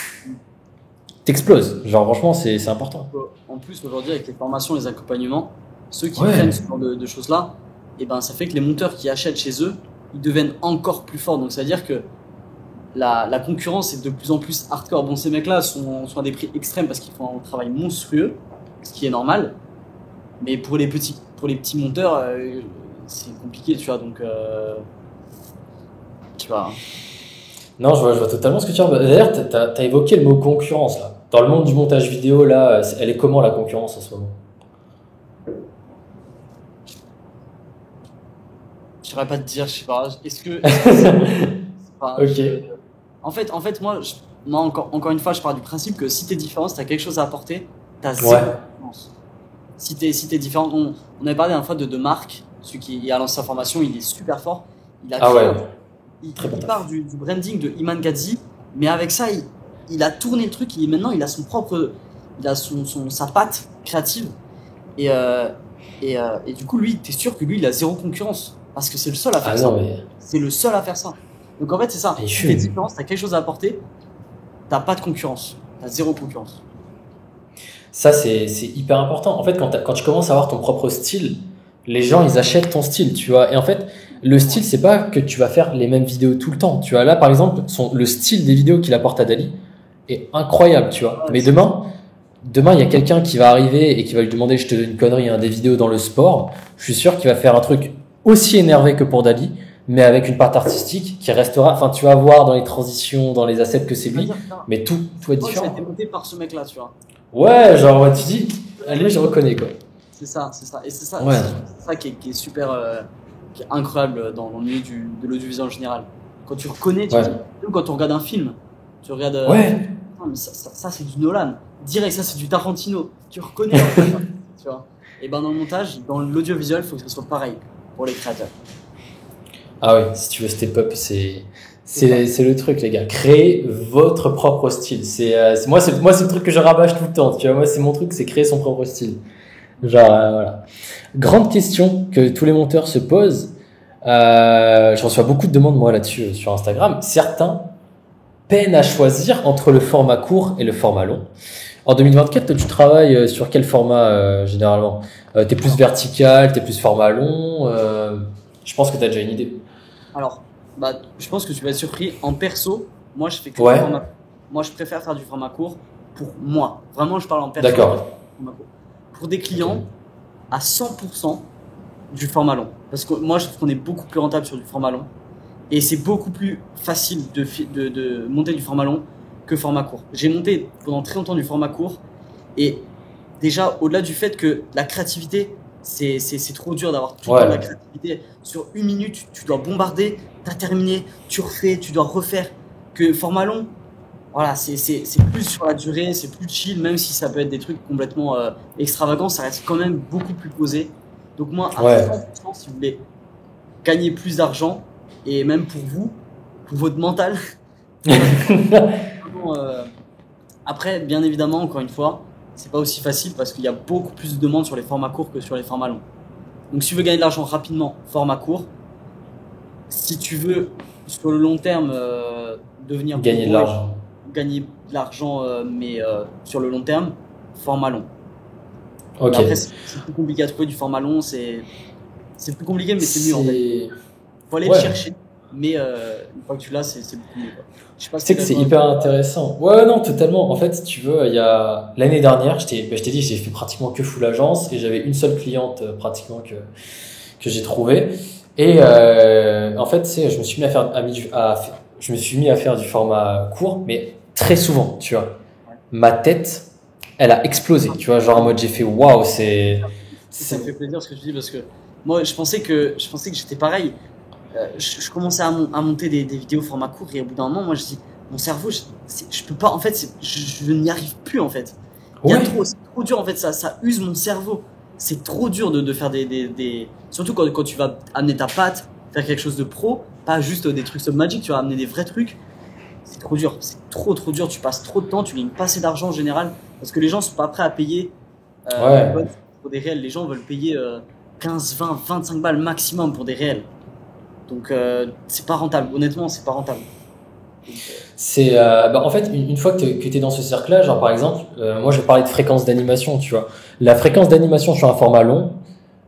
t'exploses. Genre, franchement, c'est important. En plus, aujourd'hui, avec les formations, les accompagnements, ceux qui Ouais. prennent ce genre de choses-là, et ben, ça fait que les monteurs qui achètent chez eux, ils deviennent encore plus forts. Donc, ça veut dire que la concurrence est de plus en plus hardcore. Bon, ces mecs-là sont à des prix extrêmes parce qu'ils font un travail monstrueux, ce qui est normal. Mais pour les petits monteurs, c'est compliqué, tu vois. Donc, tu vois. Non, je vois totalement ce que tu veux dire. D'ailleurs, t'as évoqué le mot concurrence, là. Dans le monde du montage vidéo, là, elle est comment la concurrence en ce moment? Je saurais pas te dire, je sais pas. Est-ce que Enfin, Ok. En fait, moi, encore une fois, je pars du principe que si t'es différent, si t'as quelque chose à apporter, t'as zéro Ouais. concurrence. Si t'es différent, on avait parlé la fois de Marc, celui qui a lancé sa formation, il est super fort. Il a Ah créé ouais. il Très bon taf. part du branding de Iman Gadzhi, mais avec ça, il a tourné le truc. Maintenant, il a son propre, il a sa patte créative. Et, et du coup, lui, t'es sûr que lui, il a zéro concurrence. Parce que c'est le seul à faire Ah ça. non, mais. C'est le seul à faire ça. Donc en fait, c'est ça. Et Si je t'es suis- différent, si t'as quelque chose à apporter, t'as pas de concurrence. T'as zéro concurrence. Ça, c'est hyper important. En fait, quand tu commences à avoir ton propre style, les gens, ils achètent ton style, tu vois. Et en fait, le style, c'est pas que tu vas faire les mêmes vidéos tout le temps. Tu vois, là, par exemple, le style des vidéos qu'il apporte à Dali est incroyable, tu vois. Ouais, Mais demain, il y a quelqu'un qui va arriver et qui va lui demander, je te donne une connerie, hein, des vidéos dans le sport. Je suis sûr qu'il va faire un truc aussi énervé que pour Dali, mais avec une part artistique qui restera, enfin, tu vas voir dans les transitions, dans les assets que c'est lui, C'est-à-dire, putain, mais tout est ça a différent. été monté par ce mec-là, tu vois. Ouais, genre, ouais, tu dis, allez, je reconnais, quoi. C'est ça. Et c'est ça, Ouais. c'est ça qui est super, qui est incroyable dans le milieu de l'audiovisuel en général. Quand tu reconnais, tu Ouais. dis, même quand on regarde un film, Tu regardes. Ouais. Non, mais ça c'est du Nolan. Direct, ça c'est du Tarantino. Tu reconnais en fait, tu vois. Et ben dans le montage, dans l'audiovisuel, il faut que ce soit pareil pour les créateurs. Ah ouais, si tu veux step up, c'est le truc, les gars. Créez votre propre style. Moi, c'est le truc que je rabâche tout le temps. Tu vois, moi, c'est mon truc, c'est créer son propre style. Genre, voilà. Grande question que tous les monteurs se posent. Je reçois beaucoup de demandes, moi, là-dessus, sur Instagram. Certains peinent à choisir entre le format court et le format long. En 2024, toi, tu travailles sur quel format, généralement? T'es plus vertical, t'es plus format long? Je pense que t'as déjà une idée. Alors, bah, je pense que tu vas être surpris. En perso, moi je fais que du Ouais, format. Moi je préfère faire du format court pour moi. Vraiment, je parle en perso. d'accord. Format court. Pour des Ok. clients, à 100% du format long. Parce que moi je trouve qu'on est beaucoup plus rentable sur du format long. Et c'est beaucoup plus facile de monter du format long que format court. J'ai monté pendant très longtemps du format court. Et déjà, au-delà du fait que la créativité, c'est trop dur d'avoir tout le temps de la Ouais, créativité. Sur une minute, tu dois bombarder, t'as terminé, tu refais, tu dois refaire. Que format long, voilà, c'est plus sur la durée, c'est plus chill, même si ça peut être des trucs complètement extravagants, ça reste quand même beaucoup plus posé. Donc moi, à ouais. 100%, si vous voulez gagner plus d'argent, et même pour votre mental, faire du vraiment, après, bien évidemment, encore une fois, c'est pas aussi facile parce qu'il y a beaucoup plus de demandes sur les formats courts que sur les formats longs. Donc si tu veux gagner de l'argent rapidement, format court. Si tu veux, sur le long terme, devenir Gagner de gros et l'argent. gagner de l'argent, mais sur le long terme, format long. Mais Ok. après, c'est plus compliqué à trouver du format long, c'est plus compliqué, mais c'est mieux en fait. C'est... Faut aller le Ouais. chercher, mais une fois que tu l'as, c'est beaucoup mieux, quoi. Je sais pas Tu si sais t'es que c'est d'accord avec hyper intéressant. Ouais, non, totalement. En fait, si tu veux, il y a l'année dernière, je t'ai dit, j'ai fait pratiquement que full agence et j'avais une seule cliente pratiquement que j'ai trouvée. Et en fait, c'est, je me suis mis à faire je me suis mis à faire du format court, mais très souvent, tu vois. ouais. Ma tête, elle a explosé, tu vois, genre en mode j'ai fait waouh, Ça c'est, me fait plaisir ce que tu dis parce que moi, je pensais que j'étais pareil. Je commençais à monter des vidéos format court et au bout d'un moment, moi je dis, mon cerveau, je peux pas, en fait, je n'y arrive plus en fait. Il y a ouais, trop, c'est trop dur en fait, ça use mon cerveau. C'est trop dur de faire surtout quand tu vas amener ta patte, faire quelque chose de pro, pas juste des trucs Submagic, tu vas amener des vrais trucs. C'est trop dur, c'est trop dur, tu passes trop de temps, tu gagnes pas assez d'argent en général parce que les gens sont pas prêts à payer des ouais. bonnes pour des réels. Les gens veulent payer 15, 20, 25 balles maximum pour des réels. Donc c'est pas rentable, honnêtement, c'est pas rentable. Donc, En fait, une fois que tu es dans ce cercle-là, genre par exemple, moi je vais parler de fréquence d'animation, tu vois. La fréquence d'animation sur un format long,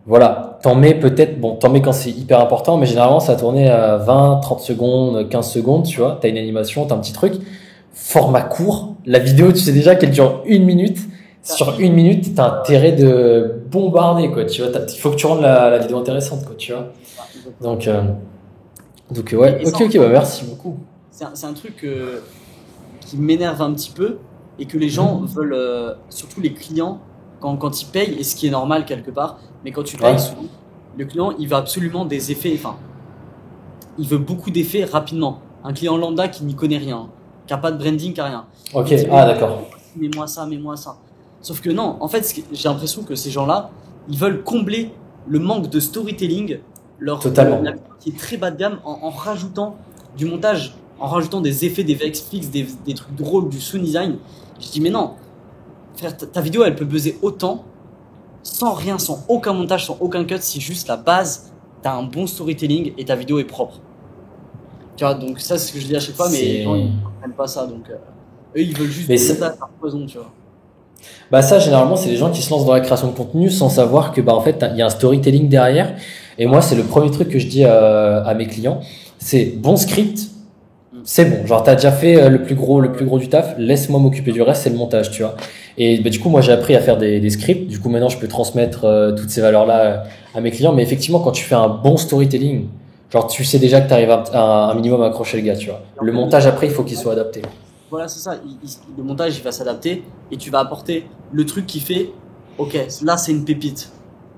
voilà, t'en mets peut-être, bon, t'en mets quand c'est hyper important, mais généralement ça va tourner à 20, 30 secondes, 15 secondes, tu vois. T'as une animation, t'as un petit truc. Format court, la vidéo, tu sais déjà qu'elle dure une minute. ça, Sur une minute, t'as intérêt de bombarder, quoi, tu vois. Il faut que tu rendes la vidéo intéressante, quoi, tu vois. exactement. Donc, euh, donc ouais, Et ça, ok, ok, bah merci beaucoup. c'est un truc qui m'énerve un petit peu et que les gens Mhm. veulent, surtout les clients, quand ils payent, et ce qui est normal quelque part, mais quand tu payes, Ouais, souvent, le client, il veut absolument des effets, enfin, il veut beaucoup d'effets rapidement. Un client lambda qui n'y connaît rien, qui n'a pas de branding, qui n'a rien. Il ok, te dit, ah d'accord, mets-moi ça, mets-moi ça. Sauf que non, en fait, j'ai l'impression que ces gens-là, ils veulent combler le manque de storytelling, la totalement. vidéo qui est très bas de gamme, en rajoutant du montage, en rajoutant des effets, des VFX, des trucs drôles, du sound design. Je dis, mais non, frère, ta vidéo, elle peut buzzer autant, sans rien, sans aucun montage, sans aucun cut, si juste la base, t'as un bon storytelling et ta vidéo est propre. Tu vois, donc ça, c'est ce que je dis à chaque fois, mais les gens, ils C'est, comprennent pas ça. Donc, eux, ils veulent juste mais du montage par poison, tu vois. bah ça généralement c'est les gens qui se lancent dans la création de contenu sans savoir que bah en fait il y a un storytelling derrière. Et moi c'est le premier truc que je dis à mes clients, c'est bon script, Mm. c'est bon. Genre t'as déjà fait le Ouais, plus ouais. gros du taf, laisse-moi m'occuper du reste, c'est le montage, tu vois. Et bah, du coup moi j'ai appris à faire des scripts. Du coup maintenant je peux transmettre toutes ces valeurs là à mes clients. Mais effectivement quand tu fais un bon storytelling, genre tu sais déjà que tu arrives à un minimum à accrocher le gars, tu vois. Et en Le fait, montage après il faut qu'il soit adapté. voilà, c'est ça. Le montage, il va s'adapter et tu vas apporter le truc qui fait, ok, là, c'est une pépite.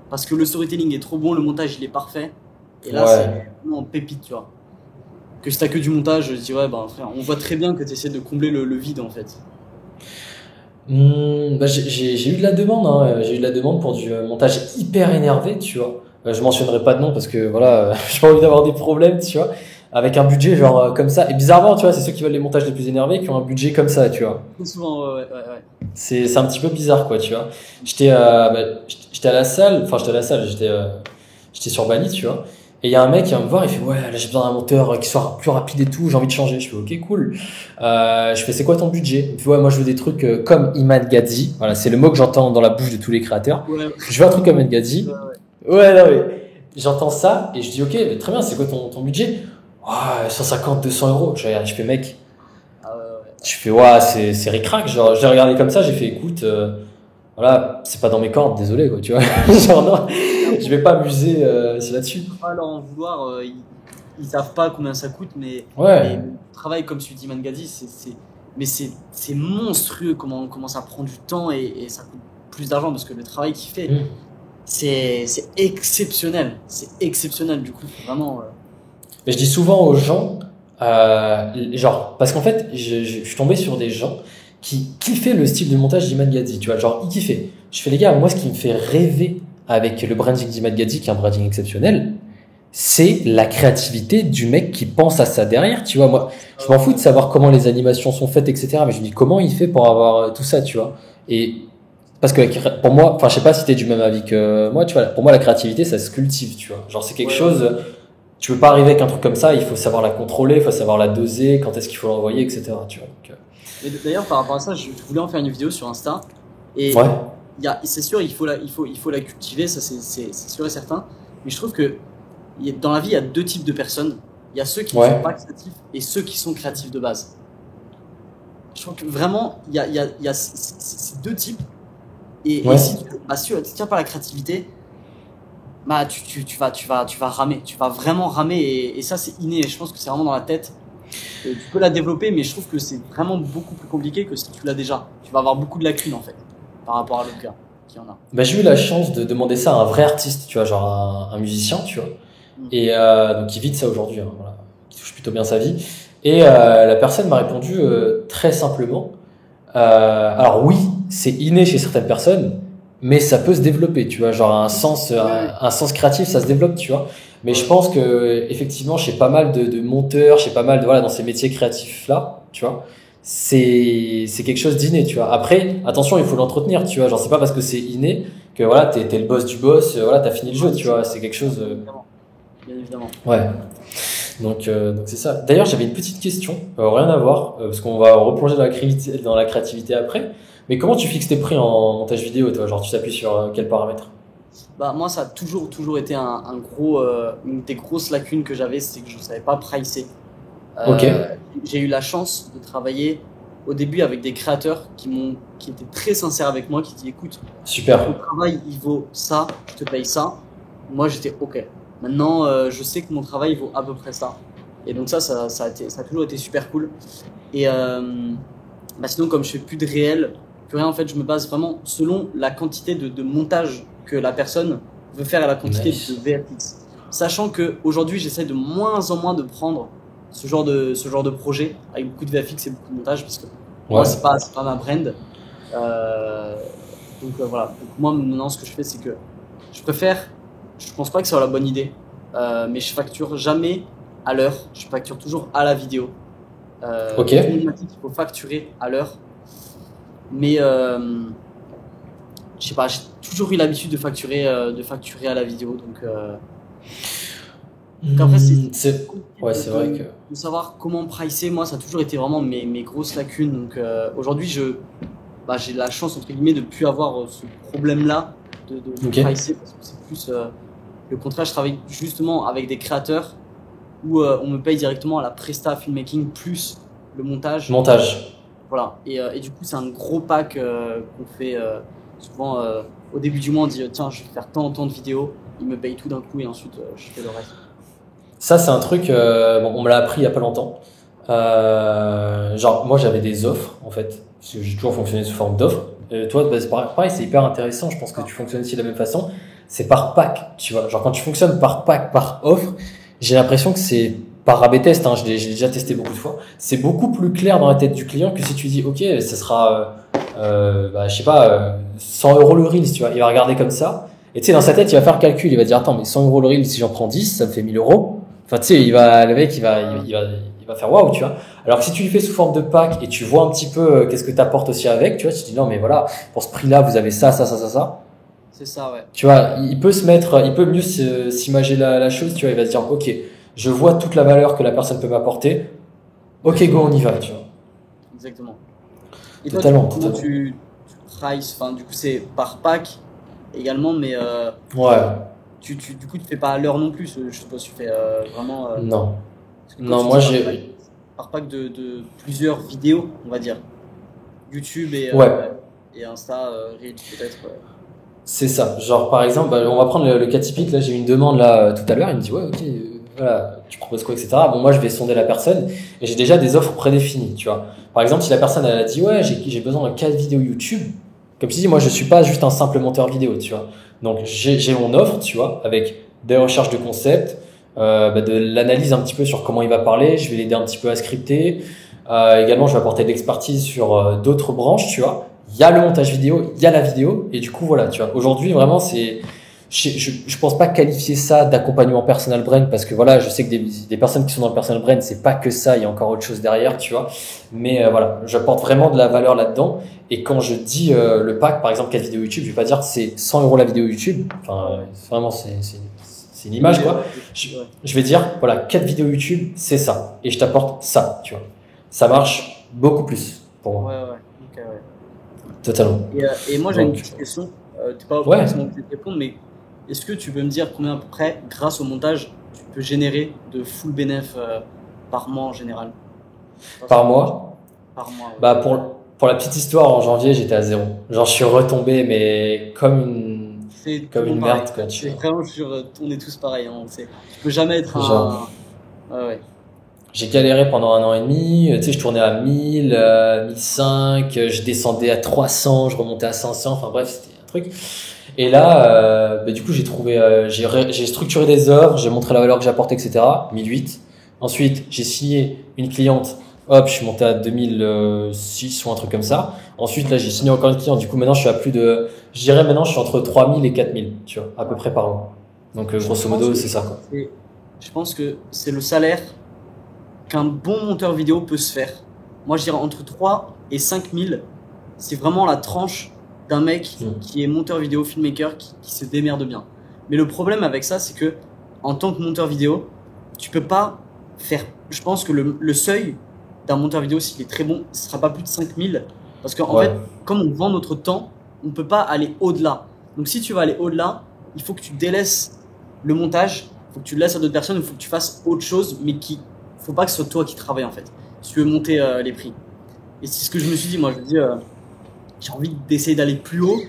Parce que le storytelling est trop bon, le montage, il est parfait. Et là, c'est Ouais. vraiment une pépite, tu vois. Que si t'as que du montage, je dis ouais, bah frère, on voit très bien que tu essaies de combler le vide en fait. Bah, j'ai eu de la demande, hein. J'ai eu de la demande pour du montage hyper énervé, tu vois. Je mentionnerai pas de nom parce que voilà, j'ai pas envie d'avoir des problèmes, tu vois. Avec un budget genre comme ça. Et bizarrement, tu vois, c'est ceux qui veulent les montages les plus énervés qui ont un budget comme ça, tu vois. Très souvent, ouais. C'est un petit peu bizarre, quoi, tu vois. J'étais à la salle, enfin, j'étais à la salle, j'étais sur Bali, tu vois. Et il y a un mec qui vient me voir, il fait, ouais, là, j'ai besoin d'un monteur qui soit plus rapide et tout, j'ai envie de changer. Je fais, ok, cool. Je fais, c'est quoi ton budget? Il me fait, ouais, moi, je veux des trucs comme Iman Gadzhi. Voilà, c'est le mot que j'entends dans la bouche de tous les créateurs. Ouais, Je veux un truc comme Iman Gadzhi. Ouais, non, mais j'entends ça et je dis, ok, mais très bien, c'est quoi ton budget? Ouais, 150, 200 euros. Je fais, mec, ah ouais. je fais, ouais, c'est ric-rac. Genre, je l'ai regardé comme ça, j'ai fait, écoute, voilà, c'est pas dans mes cordes, désolé, quoi, tu vois. Genre, non, je vais pas m'amuser là-dessus. Pas leur en vouloir, ils savent pas combien ça coûte, mais Ouais. le travail comme celui d'Iman Gadi, c'est monstrueux comment ça prend du temps et ça coûte plus d'argent parce que le travail qu'il fait, Mm. c'est exceptionnel. C'est exceptionnel, du coup, faut vraiment. Mais je dis souvent aux gens, genre, parce qu'en fait, je suis tombé sur des gens qui kiffaient le style de montage d'Imad Gadzhi, tu vois, genre, ils kiffaient. Je fais, les gars, moi, ce qui me fait rêver avec le branding d'Imad Gadzhi, qui est un branding exceptionnel, c'est la créativité du mec qui pense à ça derrière, tu vois. Moi, je m'en fous de savoir comment les animations sont faites, etc. Mais je me dis, comment il fait pour avoir tout ça, tu vois. Et parce que pour moi, enfin, je sais pas si t'es du même avis que moi, tu vois, pour moi, la créativité, ça se cultive, tu vois. Genre, c'est quelque chose, tu peux pas arriver avec un truc comme ça, il faut savoir la contrôler, il faut savoir la doser, quand est-ce qu'il faut l'envoyer, etc. Tu vois. Donc, Et d'ailleurs, par rapport à ça, je voulais en faire une vidéo sur Insta. Et ouais, c'est sûr, il faut la cultiver, ça c'est sûr et certain. Mais je trouve que dans la vie, il y a deux types de personnes. Il y a ceux qui ne ouais, sont pas créatifs et ceux qui sont créatifs de base. Je trouve que vraiment, il y a ces deux types. ouais. Et si tu tiens pas la créativité, bah tu vas ramer. Tu vas vraiment ramer. Et ça, c'est inné. Je pense que c'est vraiment dans la tête. Et tu peux la développer, mais je trouve que c'est vraiment beaucoup plus compliqué que si tu l'as déjà. Tu vas avoir beaucoup de lacunes en fait par rapport à l'autre gars qui en a. Bah, j'ai eu la chance de demander ça à un vrai artiste, tu vois, genre un musicien, tu vois. Mm. Et donc, qui vit de ça aujourd'hui, hein, voilà, qui touche plutôt bien sa vie. Et la personne m'a répondu très simplement. Alors oui, c'est inné chez certaines personnes, mais ça peut se développer, tu vois, genre un sens créatif, ça se développe, tu vois. Mais je pense que effectivement, chez pas mal de monteurs, chez pas mal de voilà dans ces métiers créatifs là, tu vois, c'est quelque chose d'inné, tu vois. Après, attention, il faut l'entretenir, tu vois. Genre c'est pas parce que c'est inné que voilà t'es le boss du boss, voilà t'as fini le jeu, tu vois. C'est quelque chose. Évidemment. Bien évidemment. Ouais. Donc c'est ça. D'ailleurs, j'avais une petite question, rien à voir, parce qu'on va replonger dans la créativité après. Mais comment tu fixes tes prix en montage vidéo, toi? Genre, tu t'appuies sur quels paramètres? Bah, moi, ça a toujours été un gros, une des grosses lacunes que j'avais, c'est que je ne savais pas pricer. Ok, J'ai eu la chance de travailler au début avec des créateurs qui étaient très sincères avec moi, qui disaient écoute, ton super. travail il vaut ça, je te paye ça. Moi, j'étais ok. Maintenant, je sais que mon travail vaut à peu près ça. Et donc ça a toujours été super cool. Et bah sinon, comme je fais plus de réel, plus rien, en fait, je me base vraiment selon la quantité de montage que la personne veut faire et la quantité Nice. de VFX. Sachant que aujourd'hui, j'essaie de moins en moins de prendre ce genre de projet avec beaucoup de VFX et beaucoup de montage parce que moi, Ouais. c'est pas ma brand. Euh, voilà. Donc moi, maintenant, ce que je fais, c'est que je préfère, je pense pas que ce soit la bonne idée, mais je facture jamais à l'heure, je facture toujours à la vidéo. Ok. Tout le monde m'a dit qu'il faut facturer à l'heure, mais je sais pas, j'ai toujours eu l'habitude de facturer à la vidéo, donc après c'est compliqué Ouais, c'est vrai que. de savoir comment pricer. Moi, ça a toujours été vraiment mes grosses lacunes. Donc aujourd'hui, j'ai la chance entre guillemets de plus avoir ce problème-là de Ok. pricer parce que c'est plus le contraire. Je travaille justement avec des créateurs où on me paye directement à la presta filmmaking plus le montage. Montage. Voilà. Et du coup, c'est un gros pack qu'on fait souvent au début du mois. On dit tiens, je vais faire tant de vidéos. Ils me payent tout d'un coup et ensuite je fais le reste. Ça, c'est un truc, bon, on me l'a appris il y a pas longtemps. Genre, moi, j'avais des offres, en fait. Parce que j'ai toujours fonctionné sous forme d'offres. Toi, bah, c'est pareil, c'est hyper intéressant. Je pense que tu fonctionnes aussi de la même façon. C'est par pack, tu vois. Genre, quand tu fonctionnes par pack, par offre, j'ai l'impression que c'est par A/B test, hein, je l'ai déjà testé beaucoup de fois. C'est beaucoup plus clair dans la tête du client que si tu dis, ok, ça sera, je sais pas, 100 euros le Reels, tu vois. Il va regarder comme ça. Et tu sais, dans sa tête, il va faire le calcul. Il va dire, attends, mais 100 euros le Reels, si j'en prends 10, ça me fait 1000 euros. Enfin, tu sais, le mec, il va faire waouh, tu vois. Alors que si tu le fais sous forme de pack et tu vois un petit peu qu'est-ce que tu apportes aussi avec, tu vois, tu te dis, non, mais voilà, pour ce prix-là, vous avez ça, ça, ça, ça, ça. C'est ça, ouais. Tu vois, il peut mieux s'imager la chose, tu vois, il va se dire, ok, je vois toute la valeur que la personne peut m'apporter. Ok, go, on y va, tu vois. Exactement. Et toi, Totalement, comment totalement. tu prices, enfin, du coup, c'est par pack également, mais Ouais, du coup, tu fais pas à l'heure non plus, je suppose, tu fais vraiment. non. Parce que quand Non, tu moi, dis j'ai, par pack de plusieurs vidéos, on va dire, YouTube ouais, et Insta, Reels peut-être. c'est ça. Genre, par exemple, bah, on va prendre le cas typique. Là, j'ai eu une demande là tout à l'heure. Il me dit, ouais, ok, voilà, tu proposes quoi, etc. Bon, moi, je vais sonder la personne et j'ai déjà des offres prédéfinies, tu vois. Par exemple, si la personne elle a dit, ouais, j'ai besoin de 4 vidéos YouTube. Comme tu dis, moi, je suis pas juste un simple monteur vidéo, tu vois. Donc, j'ai mon offre, tu vois, avec des recherches de concepts, de l'analyse un petit peu sur comment il va parler. Je vais l'aider un petit peu à scripter. Également, je vais apporter de l'expertise sur d'autres branches, tu vois. Il y a le montage vidéo, il y a la vidéo, et du coup, voilà, tu vois. Aujourd'hui, vraiment, je pense pas qualifier ça d'accompagnement personal brand parce que voilà, je sais que des personnes qui sont dans le personal brand, c'est pas que ça, il y a encore autre chose derrière, tu vois. Mais voilà, j'apporte vraiment de la valeur là-dedans. Et quand je dis le pack, par exemple, 4 vidéos YouTube, je vais pas dire que c'est 100 euros la vidéo YouTube. Enfin, vraiment, c'est une image, Oui, quoi. ouais. Je vais dire, voilà, 4 vidéos YouTube, c'est ça. Et je t'apporte ça, tu vois. Ça marche beaucoup plus pour moi. Ouais, ouais. Ok, ouais. Totalement. Et moi, j'ai une Donc, petite question. T'es pas ouais. forcément obligé de répondre, mais est-ce que tu peux me dire combien à peu près, grâce au montage, tu peux générer de full bénéf par mois en général? Enfin, Par sur ton compte, mois, par mois, ouais. bah pour la petite histoire, en janvier, j'étais à zéro. Genre, je suis retombé, mais C'est tout comme le monde une pareil. merde, quoi, tu C'est vois. vraiment sur, on est tous pareils, hein, on sait. Tu peux jamais être Genre, un. Ouais, ouais. j'ai galéré pendant 1 an et demi. Tu sais, je tournais à 1000, 1005, je descendais à 300, je remontais à 500. Enfin bref, c'était un truc. Et là, bah, du coup, j'ai structuré des offres, j'ai montré la valeur que j'apportais, etc. 1008. Ensuite, j'ai signé une cliente. Hop, je suis monté à 2006 ou un truc comme ça. Ensuite, là, j'ai signé encore une cliente. Du coup, maintenant, je suis à plus de, je dirais maintenant, je suis entre 3000 et 4000, tu vois, à peu Ouais. près par mois. Donc, Je grosso pense modo, que c'est ça, quoi. c'est, je pense que c'est le salaire qu'un bon monteur vidéo peut se faire. Moi, je dirais entre 3 et 5 000. C'est vraiment la tranche d'un mec Hmm. qui est monteur vidéo, filmmaker, qui se démerde bien. Mais le problème avec ça, c'est que en tant que monteur vidéo, tu peux pas faire. Je pense que le seuil d'un monteur vidéo, s'il est très bon, ce sera pas plus de 5 000. Parce qu'en Ouais. fait, comme on vend notre temps, on ne peut pas aller au-delà. Donc si tu vas aller au-delà, il faut que tu délaisses le montage, il faut que tu le laisses à d'autres personnes, il faut que tu fasses autre chose, mais qui faut pas que ce soit toi qui travaille en fait. Si tu veux monter les prix. Et c'est ce que je me suis dit, moi je me dis, j'ai envie d'essayer d'aller plus haut,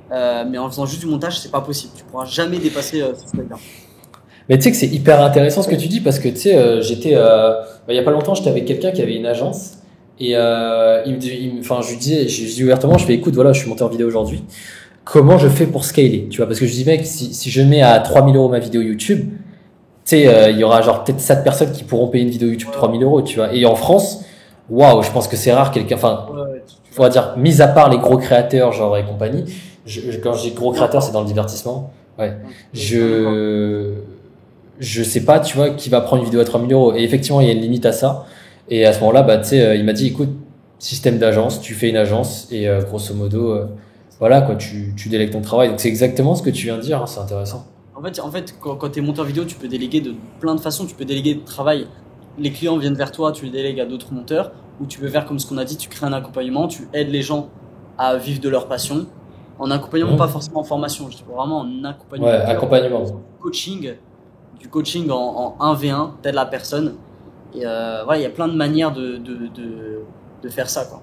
mais en faisant juste du montage, c'est pas possible. Tu pourras jamais dépasser ce seuil-là. Mais tu sais que c'est hyper intéressant ce que tu dis parce que tu sais, il y a pas longtemps, j'étais avec quelqu'un qui avait une agence et enfin, je lui dis ouvertement, je fais écoute, voilà, je suis monteur vidéo aujourd'hui. Comment je fais pour scaler, tu vois? Parce que je dis mec, si je mets à 3000 euros ma vidéo YouTube, tu sais, il y aura genre peut-être 7 personnes qui pourront payer une vidéo YouTube Ouais, 3000 euros, tu vois? Et en France, waouh, je pense que c'est rare quelqu'un, enfin, ouais, ouais, tu faut vas. dire, mis à part les gros créateurs, genre et compagnie, quand je dis gros Et créateurs, c'est encore, dans le divertissement. Ouais. et encore. Je, je sais pas, tu vois, qui va prendre une vidéo à 3000 euros. Et effectivement, il y a une limite à ça. Et à ce moment-là, bah, tu sais, il m'a dit, écoute, système d'agence, tu fais une agence et grosso modo, voilà, quoi, tu délègues ton travail. Donc c'est exactement ce que tu viens de dire, hein, c'est intéressant. En fait, quand tu es monteur vidéo, tu peux déléguer de plein de façons. Tu peux déléguer de travail. Les clients viennent vers toi, tu les délègues à d'autres monteurs. Ou tu peux faire comme ce qu'on a dit, tu crées un accompagnement, tu aides les gens à vivre de leur passion. En accompagnement, pas Mhm. forcément en formation, je dis vraiment en Ouais, accompagnement pur, accompagnement. coaching, du coaching en 1v1, t'aides la personne. Et voilà, il y a plein de manières de faire ça, quoi.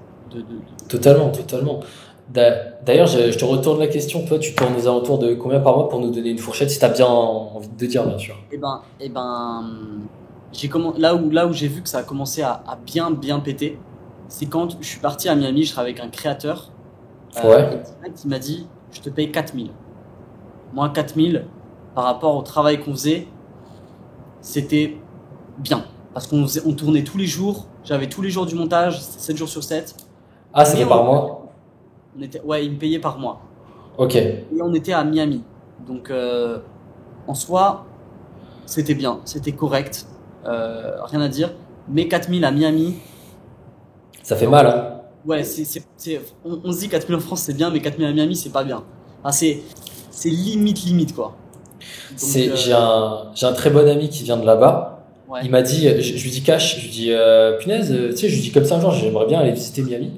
Totalement, totalement. D'ailleurs, je te retourne la question. Toi, tu tournes aux alentours de combien par mois pour nous donner une fourchette, si t'as bien envie de dire, bien sûr. Là où j'ai vu que ça a commencé à bien péter, c'est quand je suis parti à Miami, je travaillais avec un créateur, et Ouais. direct, il m'a dit, je te paye 4 000. Moi, 4 000, par rapport au travail qu'on faisait, c'était bien. parce on tournait tous les jours. J'avais tous les jours du montage, 7 jours sur 7. Ah, c'était Mais par mois? ouais, ils me payaient par mois. Ok. Et on était à Miami. Donc, en soi, c'était bien, c'était correct. Rien à dire. Mais 4000 à Miami, Ça fait mal, hein. ouais, on se dit 4000 en France c'est bien, mais 4000 à Miami c'est pas bien. Enfin, c'est limite quoi. Donc, J'ai un très bon ami qui vient de là-bas. ouais. Il m'a dit, je lui dis cash, je lui dis punaise, tu sais, je lui dis comme ça un jour, j'aimerais bien aller visiter Miami.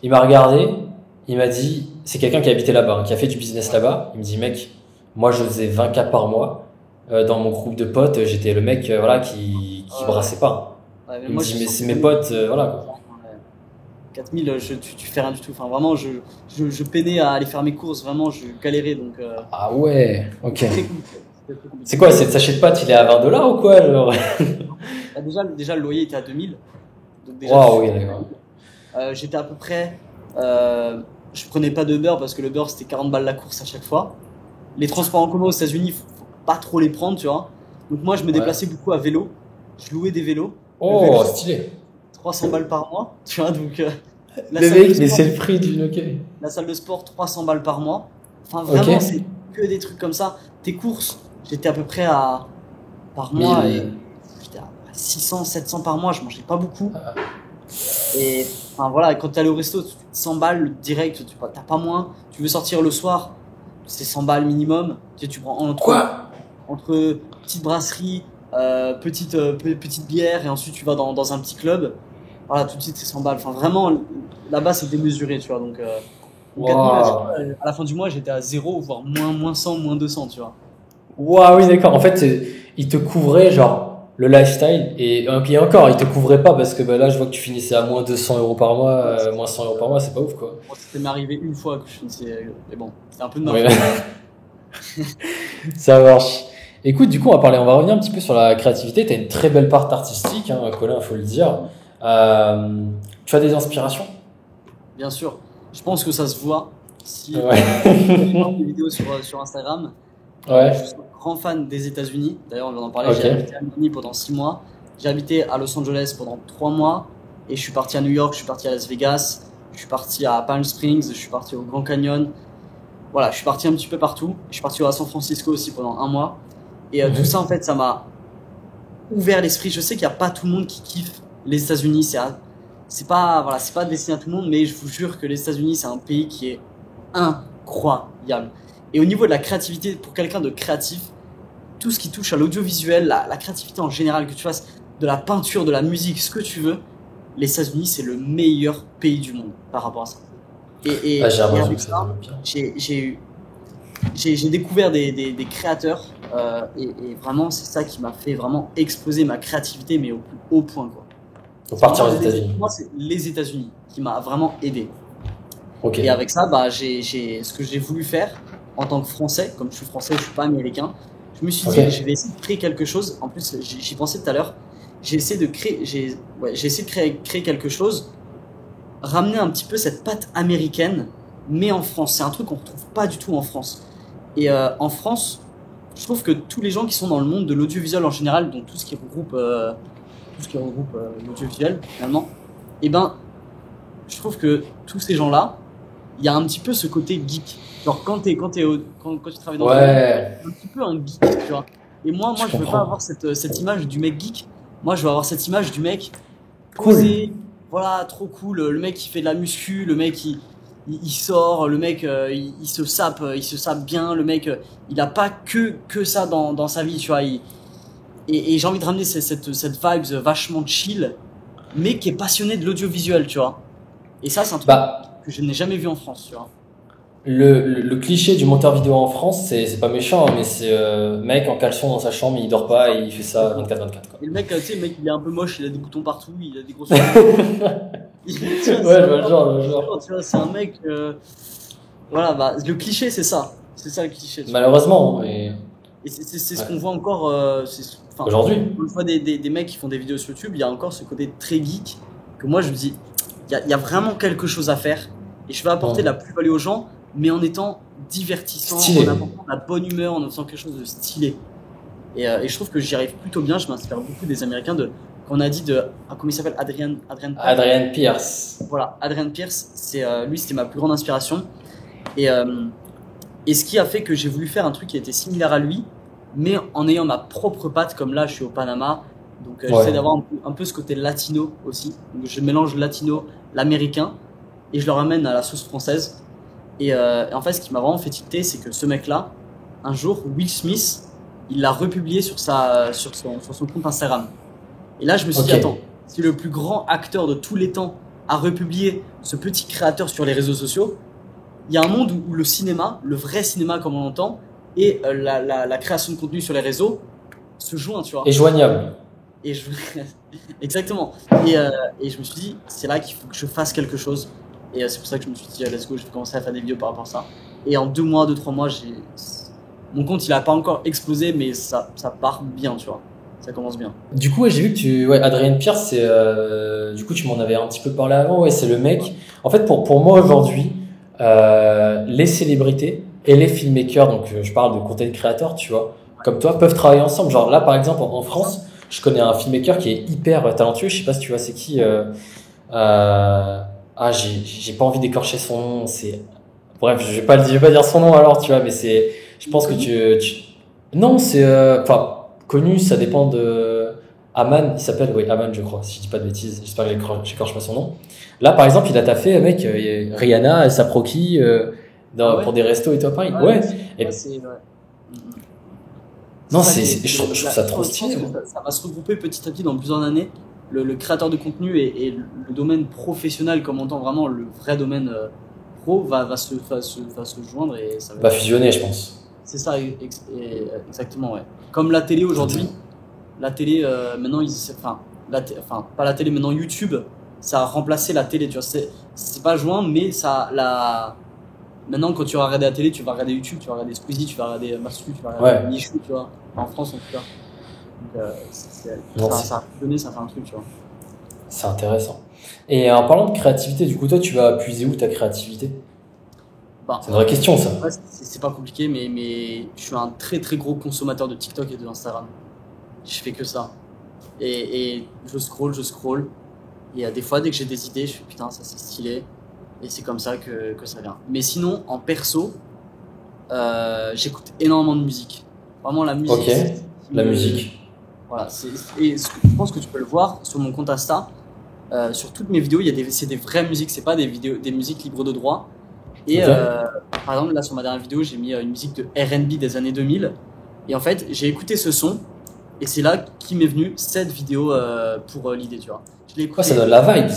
Il m'a regardé, il m'a dit, c'est quelqu'un qui habitait là-bas, hein, qui a fait du business là-bas. Il me dit, mec, moi je faisais 20K par mois. Dans mon groupe de potes, j'étais le mec voilà, qui brassait pas. Ouais, mais Il me moi, dit, je mais suis c'est mes potes, voilà quoi. 4000, tu fais rien du tout. Enfin, vraiment, je peinais à aller faire mes courses. Vraiment, je galérais. Donc, Ah ouais, ok. très compliqué. C'était très compliqué. C'est quoi, cette sachet de pâtes, il est à 20 $ ou quoi genre? Bah, déjà, le loyer était à 2000. Donc, déjà, Waouh, oui, d'accord. j'étais à peu près. Je prenais pas de beurre parce que le beurre c'était 40 balles la course à chaque fois. Les transports en commun aux États-Unis, faut pas trop les prendre, tu vois. Donc, moi, je me Ouais. déplaçais beaucoup à vélo. Je louais des vélos. Le Oh, vélo, stylé. 300 balles par mois, tu vois. Donc, la Le salle de mec, mais sport- c'est le prix d'une, ok. la salle de sport, 300 balles par mois. Enfin, vraiment, Ok. c'est que des trucs comme ça. Tes courses, j'étais à peu près à, par mois, 1000. j'étais à 600, 700 par mois, je mangeais pas beaucoup. Et enfin, voilà, quand tu allais au resto, 100 balles direct, t'as pas moins. Tu veux sortir le soir, c'est 100 balles minimum. Tu prends entre petite brasserie, petite bière, et ensuite tu vas dans un petit club. Voilà, tout de suite c'est 100 balles. Enfin, vraiment, là-bas c'est démesuré, tu vois. Donc, 4000 à chaque Waouh. fois, à la fin du mois, j'étais à 0, voire moins 100, moins 200, tu vois. Waouh, oui, d'accord. En fait, il te couvrait, genre, le lifestyle. Et encore, il te couvrait pas parce que bah, là, je vois que tu finissais à moins 200 € par mois, moins 100 € par mois, c'est pas ouf, quoi. Bon, ça m'est arrivé une fois que je finissais. Mais bon, c'était un peu de ma Ouais. faute. Ça marche. Écoute, du coup, on va revenir un petit peu sur la créativité. Tu as une très belle part artistique, hein, Colin, faut le dire. Tu as des inspirations? Bien sûr, je pense que ça se voit. Si Ouais. des vidéos sur Instagram. Ouais. Je suis un grand fan des États-Unis. D'ailleurs, on vient d'en parler. Ok. J'ai habité à Miami pendant 6 mois. J'ai habité à Los Angeles pendant 3 mois. Et je suis parti à New York, je suis parti à Las Vegas, je suis parti à Palm Springs, je suis parti au Grand Canyon. Voilà, je suis parti un petit peu partout. Je suis parti à San Francisco aussi pendant 1 mois. Et tout ça, en fait, ça m'a ouvert l'esprit. Je sais qu'il n'y a pas tout le monde qui kiffe les États-Unis. C'est pas destiné à tout le monde, mais je vous jure que les États-Unis, c'est un pays qui est incroyable. Et au niveau de la créativité, pour quelqu'un de créatif, tout ce qui touche à l'audiovisuel, la créativité en général, que tu fasses de la peinture, de la musique, ce que tu veux, les États-Unis, c'est le meilleur pays du monde par rapport à ça. Et Ah, j'ai l'impression avec que ça ça, développe bien. j'ai découvert des créateurs et vraiment, c'est ça qui m'a fait vraiment exploser ma créativité, mais au plus haut point, quoi. Faut partir aux Moi, États-Unis. Moi, c'est les États-Unis qui m'a vraiment aidé. Ok. Et avec ça, bah, ce que j'ai voulu faire en tant que Français, comme je suis Français, je suis pas américain, je me suis dit, Ok. je vais essayer de créer quelque chose. En plus, j'y pensais tout à l'heure. J'ai essayé de créer quelque chose, ramener un petit peu cette patte américaine, mais en France. C'est un truc qu'on retrouve pas du tout en France. Et en France, je trouve que tous les gens qui sont dans le monde de l'audiovisuel en général, donc tout ce qui regroupe l'audiovisuel finalement, et ben, je trouve que tous ces gens-là, il y a un petit peu ce côté geek. Genre quand tu travailles dans Ouais. un petit peu un geek, tu vois. Et moi Je je veux comprends. pas avoir cette image du mec geek. Moi, je veux avoir cette image du mec Cool. posé, voilà, trop cool. Le mec qui fait de la muscu, le mec il sort, le mec il se sape bien. Le mec il a pas que ça dans sa vie, tu vois. Et j'ai envie de ramener cette vibes vachement chill, mais qui est passionné de l'audiovisuel, tu vois. Et ça, c'est un truc Bah, que je n'ai jamais vu en France, tu vois. le cliché du monteur vidéo en France, c'est pas méchant, hein, mais c'est mec en caleçon dans sa chambre, il dort pas et il fait ça 24/24, quoi. Et le mec, tu sais, le mec, il est un peu moche, il a des boutons partout, il a des grosses. Ouais, je vois le genre, je vois le genre. Tu vois, c'est un mec. Voilà, bah, le cliché, c'est ça. C'est ça le cliché. Tu vois. Malheureusement, et Et c'est ce ouais. qu'on voit encore. Enfin, Aujourd'hui. une fois des mecs qui font des vidéos sur YouTube, il y a encore ce côté très geek que moi je me dis, il y a vraiment quelque chose à faire et je vais apporter de la plus-value aux gens, mais en étant divertissant, Stylé. en apportant de la bonne humeur, en faisant quelque chose de stylé. Et je trouve que j'y arrive plutôt bien. Je m'inspire beaucoup des Américains de qu'on a dit de, comment il s'appelle, Adrian Pierce. Voilà, Adrian Pierce, lui, c'était ma plus grande inspiration. Et, euh, et ce qui a fait que j'ai voulu faire un truc qui était similaire à lui, mais en ayant ma propre patte, comme là, je suis au Panama. Donc, j'essaie d'avoir un peu ce côté latino aussi. Donc, je mélange le latino, l'américain, et je le ramène à la sauce française. Et en fait, ce qui m'a vraiment fait tilter, c'est que ce mec-là, un jour, Will Smith, il l'a republié sur son compte Instagram. Et là, je me suis dit, attends, si le plus grand acteur de tous les temps a republié ce petit créateur sur les réseaux sociaux, il y a un monde où le cinéma, le vrai cinéma comme on l'entend, et la création de contenu sur les réseaux se joignent, tu vois. Et joignable. Et je... Exactement. Et je me suis dit, c'est là qu'il faut que je fasse quelque chose. Et c'est pour ça que je me suis dit, let's go, je vais commencer à faire des vidéos par rapport à ça. Et en 2 mois, 2-3 mois, mon compte, il a pas encore explosé, mais ça part bien, tu vois. Ça commence bien. Du coup, j'ai vu que Adrien Pierce, du coup, tu m'en avais un petit peu parlé avant. Ouais, c'est le mec. En fait, pour moi aujourd'hui, les célébrités et les filmmakers, donc je parle de content creators, tu vois, comme toi, peuvent travailler ensemble. Genre là, par exemple, en France, je connais un filmmaker qui est hyper talentueux. Je sais pas si tu vois, c'est qui. J'ai pas envie d'écorcher son nom. Bref, je vais pas dire son nom alors, tu vois, mais je pense que non, c'est, connu, ça dépend de Aman, il s'appelle, oui, Aman, je crois, si je dis pas de bêtises, j'espère que j'écorche pas son nom. Là, par exemple, il a taffé, mec, Rihanna, El Saproki, pour des restos et tout à Paris. Ouais. Non, je trouve ça trop stylé. Ça va se regrouper petit à petit dans plusieurs années. Le créateur de contenu et le domaine professionnel, comme on entend vraiment le vrai domaine pro, va se joindre et ça va fusionner, je pense. C'est ça, exactement, ouais. Comme la télé aujourd'hui, la télé maintenant, pas la télé, maintenant YouTube, ça a remplacé la télé, tu vois. C'est pas joint, mais maintenant, quand tu vas regarder la télé, tu vas regarder YouTube, tu vas regarder Squeezie, tu vas regarder Massu, tu vas regarder Michou, tu vois. En France, en tout cas. Donc, ça a fusionné, ça fait un truc, tu vois. C'est intéressant. Et en parlant de créativité, du coup, toi, tu vas puiser où ta créativité? C'est une vraie question, ça. Ouais, c'est pas compliqué, mais je suis un très très gros consommateur de TikTok et de Instagram. Je fais que ça. Et je scroll. Et des fois, dès que j'ai des idées, je fais putain, ça c'est stylé. Et c'est comme ça que ça vient. Mais sinon, en perso, j'écoute énormément de musique. Vraiment, la musique. Ok, la musique. Voilà. Je pense que tu peux le voir sur mon compte Insta. Sur toutes mes vidéos, c'est des vraies musiques, c'est pas des musiques libres de droit. Et par exemple, là sur ma dernière vidéo, j'ai mis une musique de R&B des années 2000. Et en fait, j'ai écouté ce son. Et c'est là qui m'est venu cette vidéo pour l'idée, tu vois. Je l'ai écouté. Ça donne la vibes.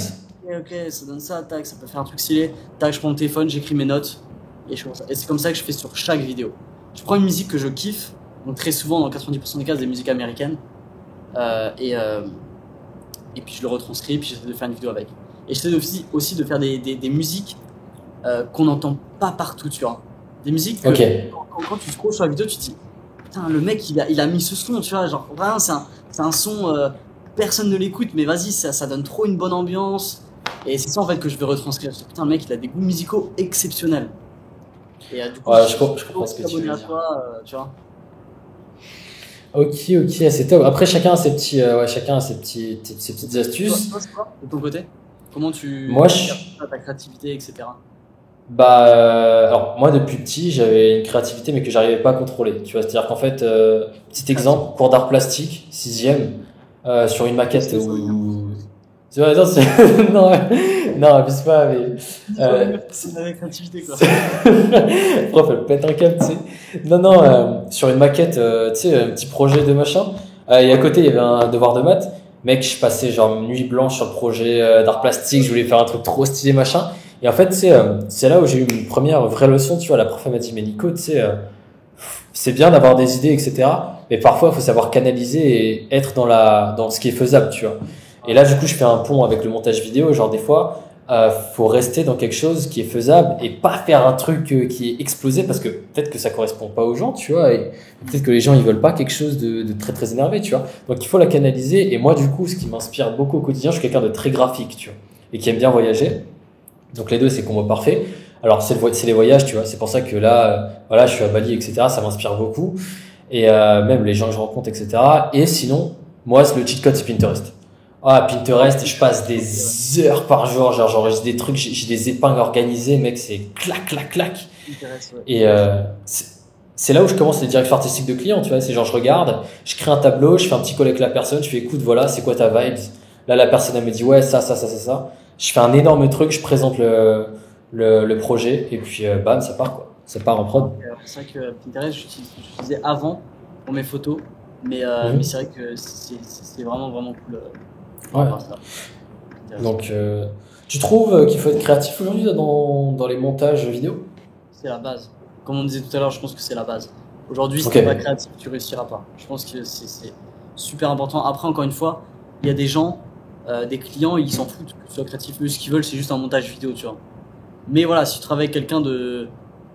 Ok, ça donne ça, tac, ça peut faire un truc stylé. Tac, je prends mon téléphone, j'écris mes notes. Et je fais ça. Et c'est comme ça que je fais sur chaque vidéo. Je prends une musique que je kiffe. Donc très souvent, dans 90% des cas, c'est des musiques américaines. Et puis je le retranscris, puis j'essaie de faire une vidéo avec. Et j'essaie aussi de faire des musiques qu'on n'entend pas partout, tu vois. Des musiques que quand tu scrolles sur la vidéo, tu te dis putain, le mec il a mis ce son, tu vois, genre vraiment c'est un son personne ne l'écoute, mais vas-y, ça donne trop une bonne ambiance. Et c'est ça en fait que je veux retranscrire. Putain, le mec il a des goûts musicaux exceptionnels. Et du coup, je comprends ce que tu veux dire. Tu vois. Ok, c'est top. Après, chacun a ses petites astuces. Toi, c'est quoi de ton côté? Comment tu ta créativité, etc. Alors moi depuis petit j'avais une créativité mais que j'arrivais pas à contrôler, tu vois, c'est à dire qu'en fait petit exemple, cours d'art plastique 6e sur une maquette tu vois, non abuse pas, mais c'est de la créativité quoi. Prof, elle pète un câble, tu sais. Non, sur une maquette, tu sais, un petit projet de machin, et à côté il y avait un devoir de maths. Mec, je passais genre une nuit blanche sur le projet d'art plastique, je voulais faire un truc trop stylé machin. Et en fait, c'est là où j'ai eu une première vraie leçon, tu vois. La prof m'a dit, mais Nico, tu sais, c'est bien d'avoir des idées, etc. Mais parfois, il faut savoir canaliser et être dans ce qui est faisable, tu vois. Et là, du coup, je fais un pont avec le montage vidéo. Genre, des fois, faut rester dans quelque chose qui est faisable et pas faire un truc qui est explosé parce que peut-être que ça correspond pas aux gens, tu vois. Et peut-être que les gens, ils veulent pas quelque chose de très, très énervé, tu vois. Donc, il faut la canaliser. Et moi, du coup, ce qui m'inspire beaucoup au quotidien, je suis quelqu'un de très graphique, tu vois. Et qui aime bien voyager. Donc les deux, c'est combo parfait. Alors c'est les voyages, tu vois. C'est pour ça que là, voilà, je suis à Bali, etc. Ça m'inspire beaucoup. Et même les gens que je rencontre, etc. Et sinon, moi, le cheat code, c'est Pinterest. Ah, Pinterest, je passe des heures par jour. Genre, j'enregistre des trucs, j'ai des épingles organisées, mec, c'est clac, clac, clac. Pinterest, ouais. Et c'est là où je commence les directions artistiques de clients, tu vois. C'est genre, je regarde, je crée un tableau, je fais un petit call avec la personne, je fais écoute, voilà, c'est quoi ta vibes? Là, la personne, elle me dit, ouais, ça. Je fais un énorme truc, je présente le projet, et puis, bam, ça part, quoi. Ça part en prod. C'est vrai que Pinterest, j'utilisais avant pour mes photos, mais Mhm. c'est vrai que c'est vraiment, vraiment cool. Par Ouais. rapport à ça. Pinterest. Donc, tu trouves qu'il faut être créatif aujourd'hui là, dans les montages vidéo? C'est la base. Comme on disait tout à l'heure, je pense que c'est la base. Aujourd'hui, si Ok. t'es pas créatif, tu réussiras pas. Je pense que c'est super important. Après, encore une fois, il y a des gens, des clients, ils s'en foutent que tu sois créatif. Eux, ce qu'ils veulent, c'est juste un montage vidéo, tu vois. Mais voilà, si tu travailles avec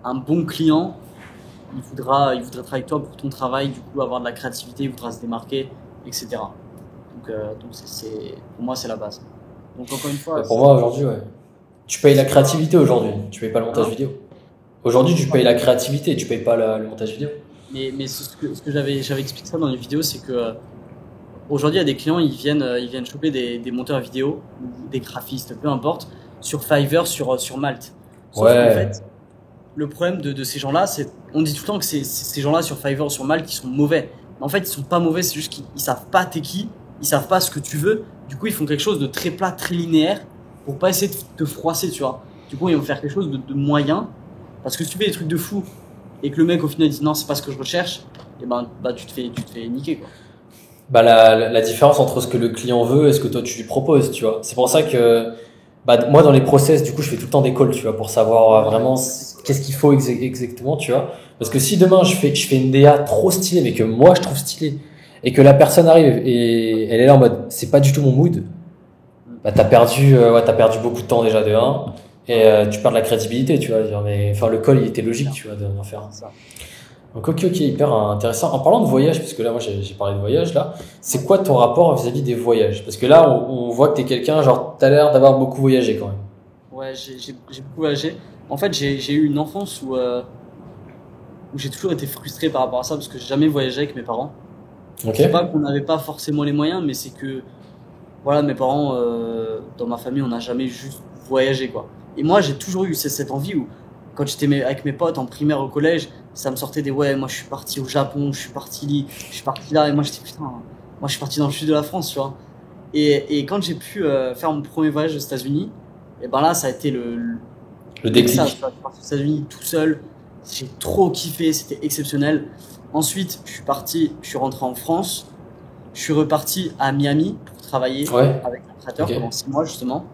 un bon client, il voudra travailler avec toi pour ton travail, du coup, avoir de la créativité, il voudra se démarquer, etc. Donc pour moi, c'est la base. Donc, encore une fois, Pour moi, aujourd'hui, ouais. Tu payes la c'est pas, créativité aujourd'hui, tu payes pas le montage hein, vidéo. Aujourd'hui, tu payes la créativité, tu payes pas le montage vidéo. mais ce que j'avais expliqué ça dans les vidéos, c'est que aujourd'hui, il y a des clients, ils viennent choper des monteurs vidéo, ou des graphistes, peu importe, sur Fiverr, sur Malte. Sauf qu'en Ouais, fait, le problème de ces gens-là, c'est, on dit tout le temps que ces gens-là sur Fiverr ou sur Malte qui sont mauvais. Mais en fait, ils sont pas mauvais, c'est juste qu'ils savent pas t'es qui, ils savent pas ce que tu veux. Du coup, ils font quelque chose de très plat, très linéaire, pour pas essayer de te froisser, tu vois. Du coup, ils vont faire quelque chose de moyen, parce que si tu fais des trucs de fou, et que le mec au final dit non, c'est pas ce que je recherche, et ben, bah, tu te fais niquer, quoi. bah la différence entre ce que le client veut et ce que toi tu lui proposes, tu vois. C'est pour ça que bah, moi dans les process, du coup, je fais tout le temps des calls, tu vois, pour savoir Ouais, vraiment ouais. qu'est-ce qu'il faut exactement, tu vois. Parce que si demain je fais une DA trop stylée, mais que moi je trouve stylée, et que la personne arrive et elle est là en mode c'est pas du tout mon mood, bah t'as perdu beaucoup de temps déjà de un, et tu perds de la crédibilité, tu vois. Dire, mais enfin le call il était logique, Clair, tu vois, d'en faire un. c'est ça. Donc ok, hyper intéressant. En parlant de voyage, parce que là moi j'ai parlé de voyage là, c'est quoi ton rapport vis-à-vis des voyages? Parce que là on voit que t'es quelqu'un, genre t'as l'air d'avoir beaucoup voyagé quand même. Ouais, j'ai beaucoup voyagé. En fait, j'ai eu une enfance où j'ai toujours été frustré par rapport à ça parce que j'ai jamais voyagé avec mes parents. Ok? C'est pas qu'on n'avait pas forcément les moyens, mais c'est que, voilà, mes parents, dans ma famille, on n'a jamais juste voyagé, quoi. Et moi, j'ai toujours eu cette envie où, quand j'étais avec mes potes en primaire au collège, ça me sortait des ouais, moi je suis parti au Japon, je suis parti là, et moi j'étais putain, moi je suis parti dans le sud de la France, tu vois. Et quand j'ai pu faire mon premier voyage aux États-Unis, et ben là, ça a été Le Texas, déclic. tu vois, je suis parti aux États-Unis tout seul. J'ai trop kiffé, c'était exceptionnel. Ensuite, je suis rentré en France. Je suis reparti à Miami pour travailler Ouais. avec un créateur Ok. pendant 6 mois justement.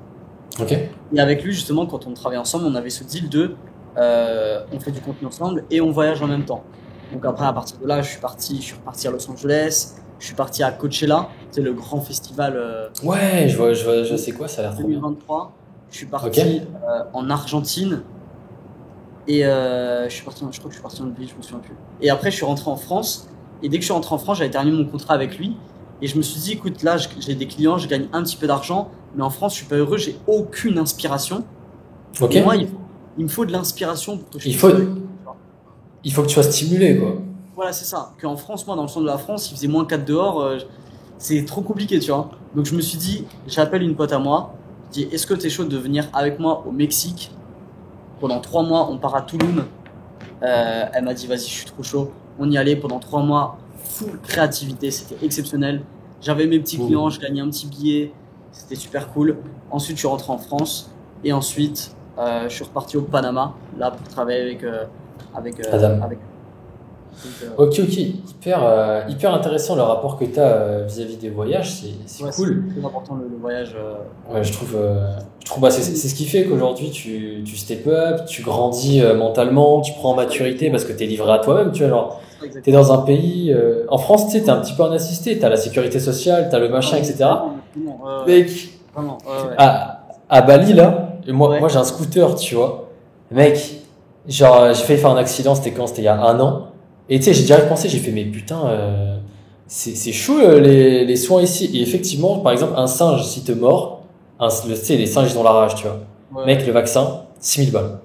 Ok. Et avec lui justement, quand on travaillait ensemble, on avait ce deal de on fait du contenu ensemble et on voyage en même temps. Donc après, à partir de là, je suis reparti à Los Angeles. Je suis parti à Coachella, c'est le grand festival Ouais, je sais quoi, ça a l'air trop bien. 2023. Je suis Ok. parti en Argentine. Et je crois que je suis parti en pays, je me souviens plus. Et après, je suis rentré en France. Et dès que je suis rentré en France, j'avais terminé mon contrat avec lui. Et je me suis dit, écoute, là, j'ai des clients, je gagne un petit peu d'argent. Mais en France, je suis pas heureux, j'ai aucune inspiration. Ok. Et moi, il me faut de l'inspiration pour que je Il puisse faut, créer. il faut que tu sois stimulé quoi. Voilà, c'est ça. Qu'en France, moi, dans le centre de la France, il faisait -4 dehors. C'est trop compliqué, tu vois. Donc je me suis dit, j'appelle une pote à moi. Je dis, est-ce que tu es chaud de venir avec moi au Mexique pendant 3 mois? On part à Tulum. Elle m'a dit, vas-y, je suis trop chaud. On y allait pendant 3 mois, full créativité, c'était exceptionnel. J'avais mes petits Ouh. clients, je gagnais un petit billet, c'était super cool. Ensuite, je suis rentré en France et ensuite, je suis reparti au Panama, là, pour travailler avec, euh, Adam. avec. Donc, Ok, ok. Hyper intéressant le rapport que tu as vis-à-vis des voyages, c'est ouais, cool. c'est très important le voyage. Ouais, je trouve bah, c'est ce qui fait qu'aujourd'hui tu step up, tu grandis mentalement, tu prends en maturité parce que tu es livré à toi-même, tu vois, genre, tu es Exactement. dans un pays, en France, tu sais, tu es un petit peu en assisté, tu as la sécurité sociale, tu as le Ah, machin, mais etc. vraiment, ouais, Mec, vraiment, ouais, ouais. à Bali, là, et moi Ouais. j'ai un scooter, tu vois, mec, genre, j'ai failli faire un accident, c'était quand? C'était il y a un an, et tu sais, j'ai direct pensé, j'ai fait, mais putain, c'est chaud les soins ici. Et effectivement, par exemple, un singe, si te mord, tu sais, les singes, ils ont la rage, tu vois. Ouais, Mec, ouais. le vaccin, 6 000 balles.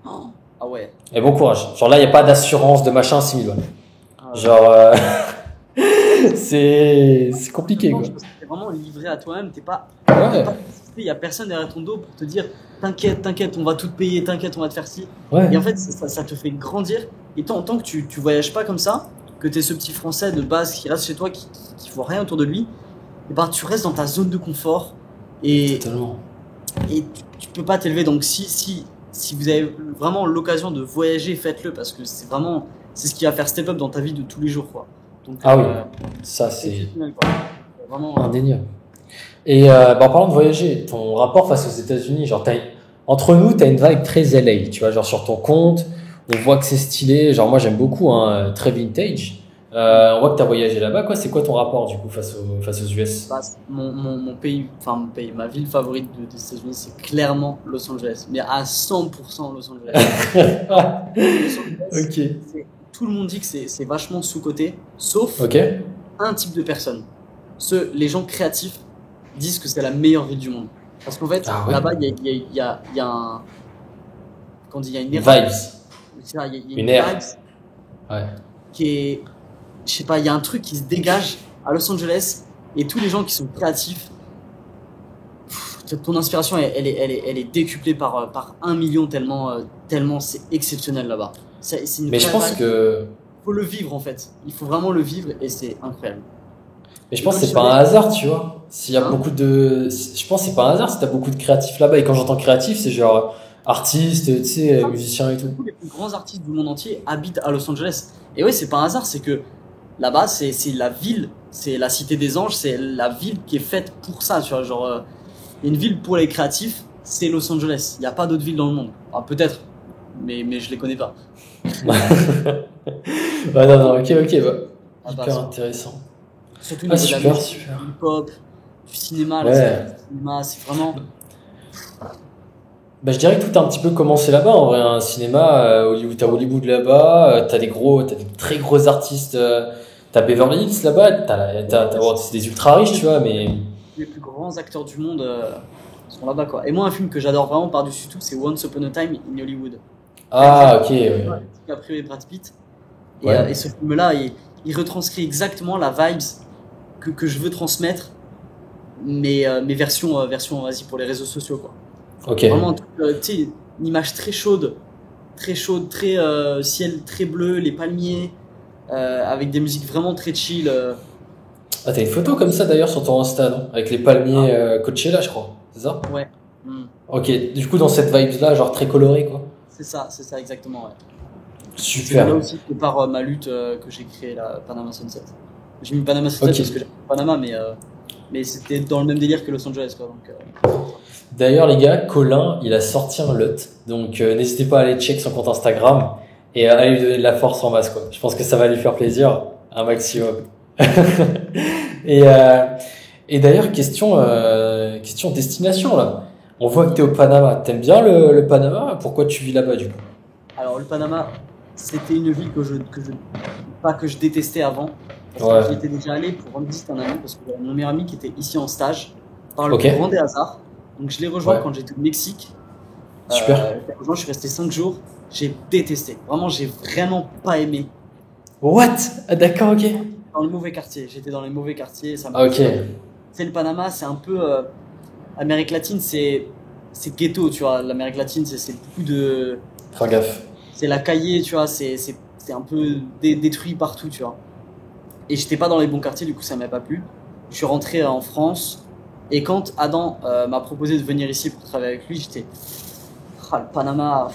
Oh, ah ouais. Et bon courage. Genre là, il n'y a pas d'assurance de machin, 6 000 balles. Ah ouais. Genre, c'est compliqué, Non, quoi. je pense que vraiment livré à toi-même. T'es pas, Ouais, il y a personne derrière ton dos pour te dire t'inquiète, on va tout te payer, t'inquiète, on va te faire ci. ouais. Et en fait, ça te fait grandir. Et tant que tu voyages pas comme ça, que t'es ce petit Français de base qui reste chez toi, qui voit rien autour de lui, et ben tu restes dans ta zone de confort et, Totalement. et tu peux pas t'élever. Donc si vous avez vraiment l'occasion de voyager, faites-le parce que c'est ce qui va faire step up dans ta vie de tous les jours, quoi. Donc Ah oui, ça c'est c'est exceptionnel, quoi. Vraiment. indéniable. Et bah, en parlant de voyager, ton rapport face aux États-Unis, genre entre nous, t'as une vibe très LA, tu vois, genre sur ton compte, on voit que c'est stylé, genre moi j'aime beaucoup, hein, très vintage. On voit que t'as voyagé là-bas, quoi. C'est quoi ton rapport du coup face aux US? Bah, mon pays, enfin mon pays, ma ville favorite des États-Unis, c'est clairement Los Angeles, mais à 100% Los Angeles. Los Angeles, Ok. tout le monde dit que c'est vachement sous-coté, sauf Ok. un type de personnes. Les gens créatifs disent que c'est la meilleure ville du monde. Parce qu'en fait, Ah ouais. là-bas, il y a un, comment on dit, il y a une Vibes. il y a Une ère. vibe Ouais. qui est, je sais pas, il y a un truc qui se dégage à Los Angeles et tous les gens qui sont créatifs, ton inspiration, elle est décuplée par 1 million tellement c'est exceptionnel là-bas. C'est une Mais je vraie pense vibe. que, Faut le vivre en fait. Il faut vraiment le vivre et c'est incroyable. mais je Et pense comme que je c'est suis pas un allé, hasard, tu vois. S'il y a hein, beaucoup de, je pense que c'est pas un hasard si t'as beaucoup de créatifs là-bas. Et quand j'entends créatif, c'est genre artistes, tu sais, musiciens et tout. tous les plus grands artistes du monde entier habitent à Los Angeles. Et oui, c'est pas un hasard, c'est que là-bas, c'est la ville, c'est la cité des anges, c'est la ville qui est faite pour ça, tu vois. Genre, il y a une ville pour les créatifs, c'est Los Angeles. Il n'y a pas d'autre ville dans le monde. Ah, peut-être, mais je les connais pas. Ouais, non, non, ok, ok, bah, Ah bah, hyper intéressant. surtout au Ah, niveau de la super, musique, super. du hip-hop, du cinéma, la Ouais. du cinéma, c'est vraiment. Bah, je dirais que tout a un petit peu commencé là-bas, en vrai, un cinéma, Hollywood, t'as Hollywood là-bas, t'as des très gros artistes, t'as Beverly Hills là-bas, bon, c'est des ultra riches, tu vois, mais, Les plus grands acteurs du monde sont là-bas, quoi. Et moi, un film que j'adore vraiment par-dessus tout, c'est Once Upon a Time in Hollywood. ah, ok, ouais. DiCaprio et Brad Pitt. Ouais. Et ce film-là, il retranscrit exactement la vibes que je veux transmettre, mais version vas-y, pour les réseaux sociaux, quoi. Ok. Vraiment, un truc, tu sais, une image très chaude, très ciel très bleu, les palmiers, avec des musiques vraiment très chill. Ah, t'as une photo comme ça d'ailleurs sur ton Insta, non? Avec les palmiers Coachella, je crois. C'est ça? Ouais. Hmm. Ok, du coup, dans cette vibe-là, genre très coloré, quoi. C'est ça exactement, ouais. C'est là Super. aussi que part ma lutte que j'ai créée, la Panama Sunset. J'ai mis Panama Sunset Ok. parce que j'aime Panama, mais c'était dans le même délire que Los Angeles, quoi. Donc, D'ailleurs, les gars, Colin, il a sorti un LUT. Donc, n'hésitez pas à aller check son compte Instagram et à aller lui donner de la force en masse, quoi. Je pense que ça va lui faire plaisir un maximum. Et, euh, et d'ailleurs, question destination, là. On voit que t'es au Panama. T'aimes bien le Panama? Pourquoi tu vis là-bas, du coup? alors, le Panama, c'était une ville pas que je détestais avant. Parce Ouais. que j'y étais déjà allé pour rendre visite à un ami, parce que j'avais mon meilleur ami qui était ici en stage, par le Ok. plus grand des hasards. Donc, je l'ai rejoint Ouais. quand j'étais au Mexique. Super. Je l'ai rejoint, je suis resté 5 jours. J'ai détesté. Vraiment, j'ai vraiment pas aimé. What? Ah, d'accord, ok. Dans le mauvais quartier. J'étais dans les mauvais quartiers. Ça me Ah, ok. C'est le Panama, c'est un peu Amérique latine, c'est ghetto, tu vois. L'Amérique latine, c'est beaucoup de, Faire gaffe. c'est la cahier, tu vois. C'est un peu détruit partout, tu vois. Et j'étais pas dans les bons quartiers, du coup ça m'a pas plu. Je suis rentré en France et quand Adam m'a proposé de venir ici pour travailler avec lui, j'étais ah, le Panama,